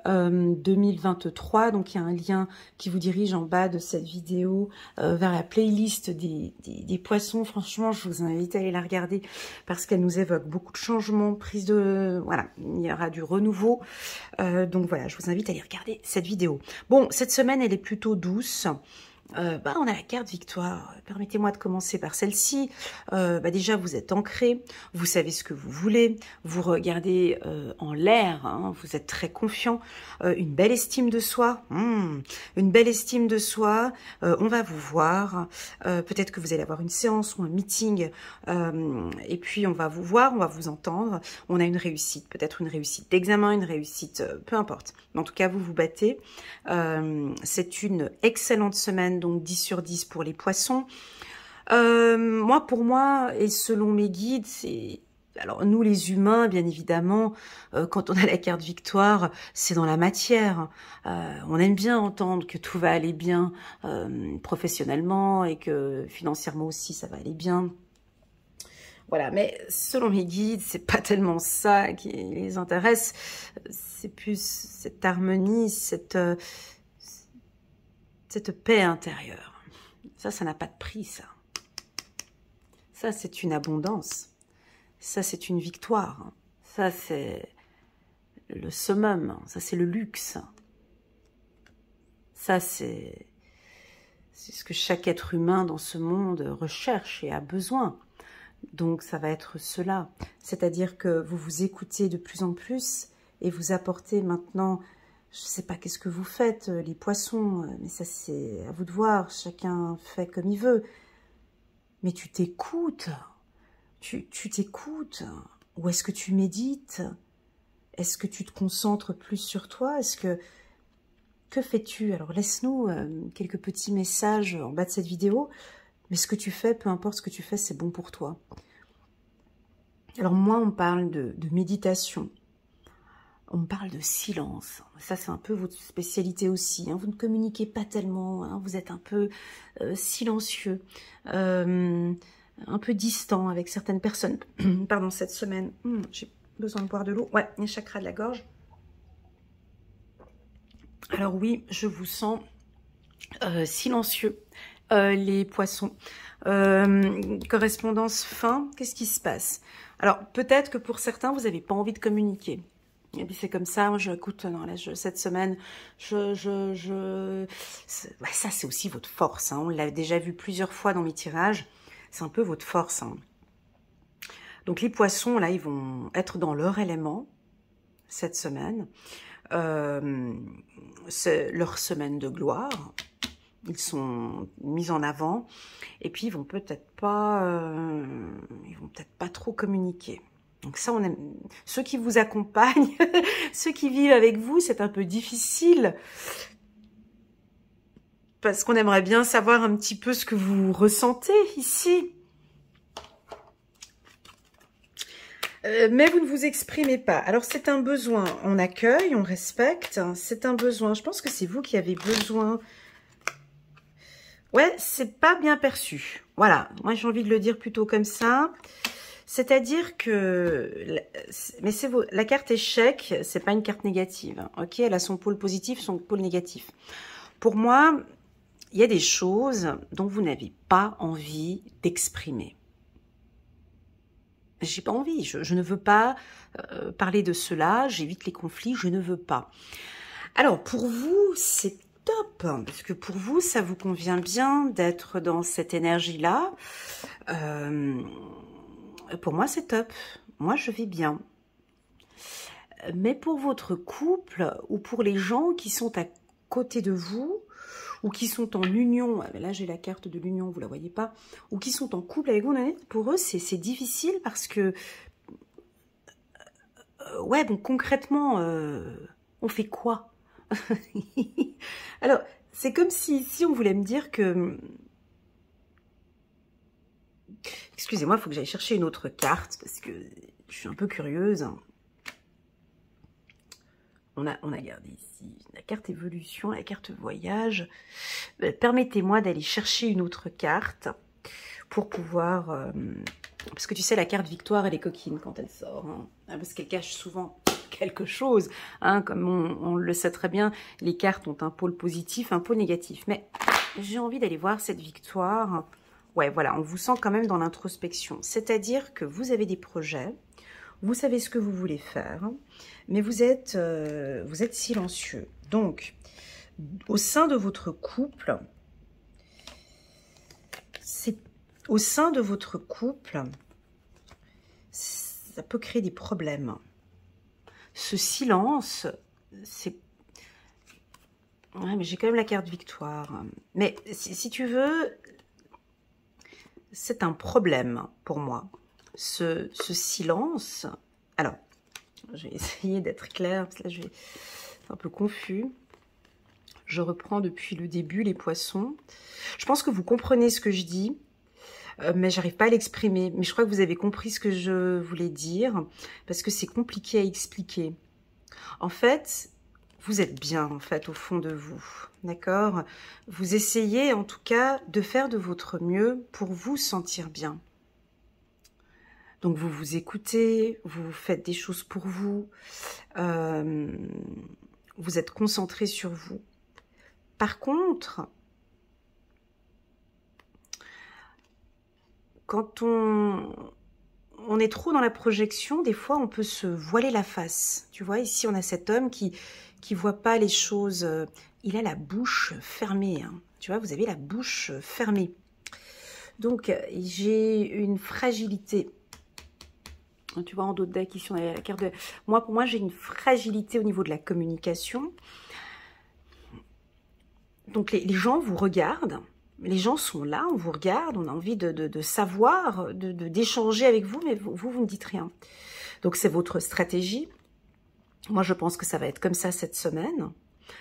Speaker 1: 2023? Donc il y a un lien qui vous dirige en bas de cette vidéo vers la playlist des poissons. Franchement, je vous invite à aller la regarder parce qu'elle nous évoque beaucoup de changements, prise de... Voilà, il y aura du renouveau. Donc voilà, je vous invite à aller regarder cette vidéo. Bon, cette semaine, elle est plutôt douce. On a la carte victoire. Permettez-moi de commencer par celle-ci. Déjà, vous êtes ancré, vous savez ce que vous voulez, vous regardez en l'air, hein, vous êtes très confiant, une belle estime de soi, une belle estime de soi. On va vous voir, peut-être que vous allez avoir une séance ou un meeting, et puis on va vous voir, on va vous entendre. On a une réussite, peut-être une réussite d'examen, une réussite, peu importe. Mais en tout cas, vous vous battez. C'est une excellente semaine. Donc 10 sur 10 pour les poissons. Pour moi, et selon mes guides, c'est... Alors nous les humains, bien évidemment, quand on a la carte victoire, c'est dans la matière. On aime bien entendre que tout va aller bien professionnellement et que financièrement aussi ça va aller bien. Voilà, mais selon mes guides, c'est pas tellement ça qui les intéresse. C'est plus cette harmonie, cette paix intérieure. Ça n'a pas de prix, ça. Ça, c'est une abondance. Ça, c'est une victoire. Ça, c'est le summum. Ça, c'est le luxe. Ça, c'est ce que chaque être humain dans ce monde recherche et a besoin. Donc, ça va être cela. C'est-à-dire que vous vous écoutez de plus en plus et vous apportez maintenant... Je ne sais pas qu'est-ce que vous faites, les poissons, mais ça c'est à vous de voir, chacun fait comme il veut. Mais tu t'écoutes, tu t'écoutes, ou est-ce que tu médites? Est-ce que tu te concentres plus sur toi? Que fais-tu? Alors laisse-nous quelques petits messages en bas de cette vidéo, mais ce que tu fais, peu importe ce que tu fais, c'est bon pour toi. Alors moi, on parle de méditation. On me parle de silence. Ça, c'est un peu votre spécialité aussi. Hein. Vous ne communiquez pas tellement. Hein. Vous êtes un peu silencieux, un peu distant avec certaines personnes. Pardon, cette semaine, j'ai besoin de boire de l'eau. Ouais, les chakras de la gorge. Alors oui, je vous sens silencieux, les poissons. Correspondance fin, qu'est-ce qui se passe? Alors, peut-être que pour certains, vous n'avez pas envie de communiquer. Et puis c'est comme ça, écoute, non, là, cette semaine, ça c'est aussi votre force, hein, on l'a déjà vu plusieurs fois dans mes tirages, c'est un peu votre force. Hein. Donc les poissons, là, ils vont être dans leur élément, cette semaine, c'est leur semaine de gloire, ils sont mis en avant, et puis ils vont peut-être pas trop communiquer. Donc ça, on aime. Ceux qui vous accompagnent, ceux qui vivent avec vous, c'est un peu difficile. Parce qu'on aimerait bien savoir un petit peu ce que vous ressentez ici. Mais vous ne vous exprimez pas. Alors c'est un besoin, on accueille, on respecte. C'est un besoin, je pense que c'est vous qui avez besoin. Ouais, c'est pas bien perçu. Voilà, moi j'ai envie de le dire plutôt comme ça. C'est-à-dire que, mais c'est la carte échec, c'est pas une carte négative, ok? Elle a son pôle positif, son pôle négatif. Pour moi, il y a des choses dont vous n'avez pas envie d'exprimer. J'ai pas envie, je ne veux pas parler de cela, j'évite les conflits, je ne veux pas. Alors, pour vous, c'est top, parce que pour vous, ça vous convient bien d'être dans cette énergie-là. Pour moi, c'est top. Moi, je vais bien. Mais pour votre couple ou pour les gens qui sont à côté de vous ou qui sont en union, là j'ai la carte de l'union, vous la voyez pas, ou qui sont en couple avec vous, pour eux c'est difficile parce que, ouais, bon concrètement, on fait quoi? Alors, c'est comme si on voulait me dire que... Excusez-moi, il faut que j'aille chercher une autre carte parce que je suis un peu curieuse. On a gardé ici la carte évolution, la carte voyage. Permettez-moi d'aller chercher une autre carte pour pouvoir... parce que tu sais, la carte victoire, elle est coquine quand elle sort. Hein, parce qu'elle cache souvent quelque chose. Hein, comme on le sait très bien, les cartes ont un pôle positif, un pôle négatif. Mais j'ai envie d'aller voir cette victoire. Ouais, voilà, on vous sent quand même dans l'introspection. C'est-à-dire que vous avez des projets, vous savez ce que vous voulez faire, mais vous êtes silencieux. Donc, au sein de votre couple, ça peut créer des problèmes. Ce silence, c'est... Ouais, mais j'ai quand même la carte victoire. Mais si tu veux, c'est un problème pour moi. Ce silence... Alors, je vais essayer d'être claire, parce que là, c'est un peu confus. Je reprends depuis le début, les poissons. Je pense que vous comprenez ce que je dis, mais j'arrive pas à l'exprimer. Mais je crois que vous avez compris ce que je voulais dire, parce que c'est compliqué à expliquer. En fait, vous êtes bien, en fait, au fond de vous, d'accord? Vous essayez, en tout cas, de faire de votre mieux pour vous sentir bien. Donc, vous vous écoutez, vous faites des choses pour vous, vous êtes concentré sur vous. Par contre, quand on est trop dans la projection, des fois, on peut se voiler la face. Tu vois, ici, on a cet homme qui voit pas les choses. Il a la bouche fermée. Hein. Tu vois, vous avez la bouche fermée. Donc, j'ai une fragilité. Tu vois, en dos de deck, ici, on a la carte de... Pour moi, j'ai une fragilité au niveau de la communication. Donc, les gens vous regardent. Les gens sont là, on vous regarde, on a envie de savoir, d'échanger avec vous, mais vous ne dites rien. Donc, c'est votre stratégie. Moi, je pense que ça va être comme ça cette semaine.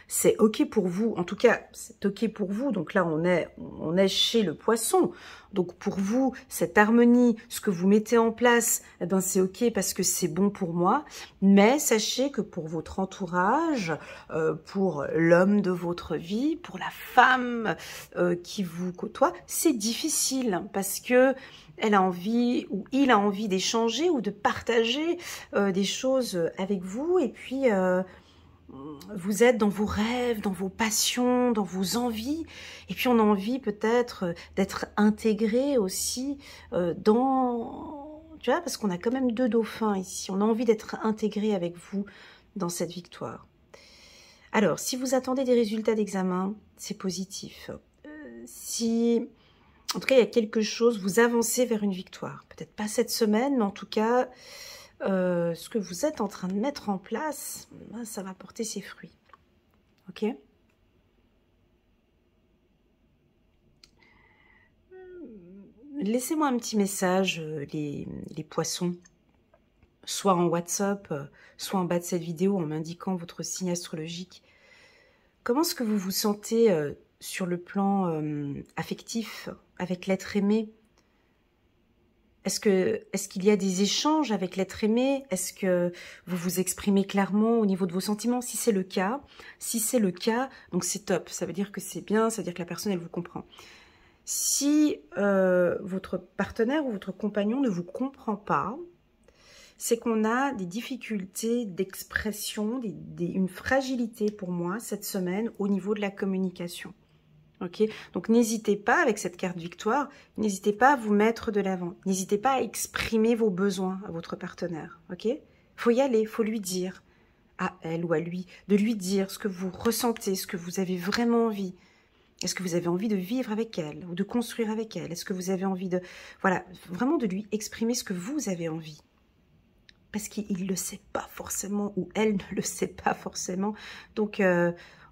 Speaker 1: C'est OK pour vous. En tout cas, c'est OK pour vous. Donc là, on est chez le poisson. Donc pour vous, cette harmonie, ce que vous mettez en place, eh ben, c'est OK parce que c'est bon pour moi. Mais sachez que pour votre entourage, pour l'homme de votre vie, pour la femme qui vous côtoie, c'est difficile parce que elle a envie ou il a envie d'échanger ou de partager des choses avec vous. Et puis... vous êtes dans vos rêves, dans vos passions, dans vos envies. Et puis, on a envie peut-être d'être intégré aussi dans... Tu vois, parce qu'on a quand même 2 dauphins ici. On a envie d'être intégré avec vous dans cette victoire. Alors, si vous attendez des résultats d'examen, c'est positif. Si... En tout cas, il y a quelque chose, vous avancez vers une victoire. Peut-être pas cette semaine, mais en tout cas... ce que vous êtes en train de mettre en place, ça va porter ses fruits. Ok? Laissez-moi un petit message, les poissons, soit en WhatsApp, soit en bas de cette vidéo, en m'indiquant votre signe astrologique. Comment est-ce que vous vous sentez sur le plan affectif, avec l'être aimé? Est-ce qu'il y a des échanges avec l'être aimé? Est-ce que vous vous exprimez clairement au niveau de vos sentiments? Si c'est le cas, donc c'est top. Ça veut dire que c'est bien, ça veut dire que la personne, elle vous comprend. Si votre partenaire ou votre compagnon ne vous comprend pas, c'est qu'on a des difficultés d'expression, une fragilité pour moi cette semaine au niveau de la communication. Ok, donc n'hésitez pas avec cette carte victoire, n'hésitez pas à vous mettre de l'avant, n'hésitez pas à exprimer vos besoins à votre partenaire, ok? Faut y aller, faut lui dire. à elle ou à lui, de lui dire ce que vous ressentez, ce que vous avez vraiment envie. Est-ce que vous avez envie de vivre avec elle ou de construire avec elle? Est-ce que vous avez envie de... Voilà, vraiment de lui exprimer ce que vous avez envie. Parce qu'il ne le sait pas forcément ou elle ne le sait pas forcément. Donc,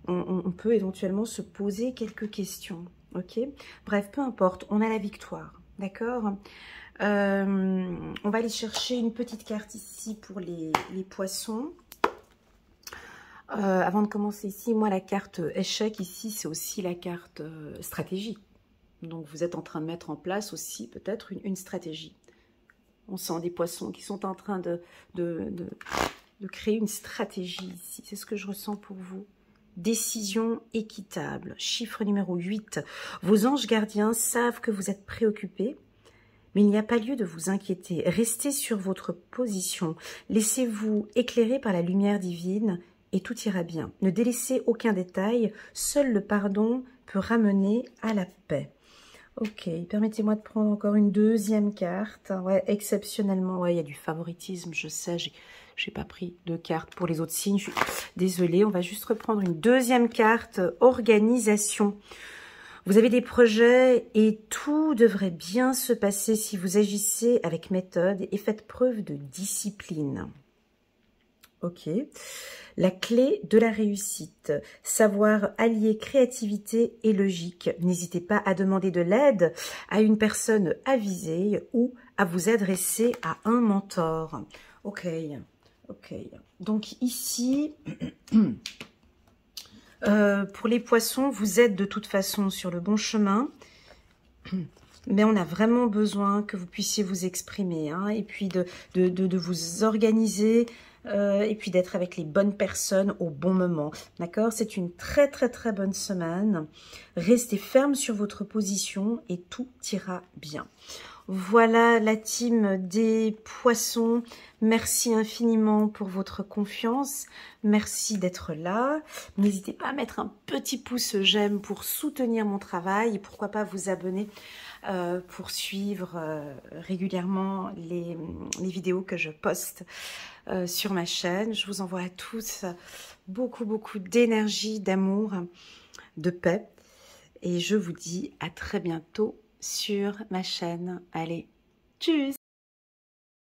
Speaker 1: on peut éventuellement se poser quelques questions. Ok? Bref, peu importe, on a la victoire. D'accord? On va aller chercher une petite carte ici pour les poissons. Avant de commencer ici, moi la carte échec ici, c'est aussi la carte stratégie. Donc vous êtes en train de mettre en place aussi peut-être une stratégie. On sent des poissons qui sont en train de créer une stratégie ici. C'est ce que je ressens pour vous. Décision équitable. Chiffre numéro 8. Vos anges gardiens savent que vous êtes préoccupés, mais il n'y a pas lieu de vous inquiéter. Restez sur votre position. Laissez-vous éclairer par la lumière divine et tout ira bien. Ne délaissez aucun détail. Seul le pardon peut ramener à la paix. Ok, permettez-moi de prendre encore une deuxième carte. Ouais, exceptionnellement, ouais, il y a du favoritisme, je sais, j'ai pas pris de carte pour les autres signes, je suis désolée. On va juste reprendre une deuxième carte, organisation. Vous avez des projets et tout devrait bien se passer si vous agissez avec méthode et faites preuve de discipline. Ok. La clé de la réussite, savoir allier créativité et logique. N'hésitez pas à demander de l'aide à une personne avisée ou à vous adresser à un mentor. Ok, ok. Donc ici, pour les poissons, vous êtes de toute façon sur le bon chemin. Mais on a vraiment besoin que vous puissiez vous exprimer, hein, et puis de vous organiser, et puis d'être avec les bonnes personnes au bon moment. D'accord? C'est une très très très bonne semaine. Restez ferme sur votre position et tout ira bien. Voilà la team des poissons. Merci infiniment pour votre confiance. Merci d'être là. N'hésitez pas à mettre un petit pouce j'aime pour soutenir mon travail et pourquoi pas vous abonner pour suivre régulièrement les vidéos que je poste sur ma chaîne. Je vous envoie à tous beaucoup d'énergie, d'amour, de paix et je vous dis à très bientôt sur ma chaîne. Allez, tchuss!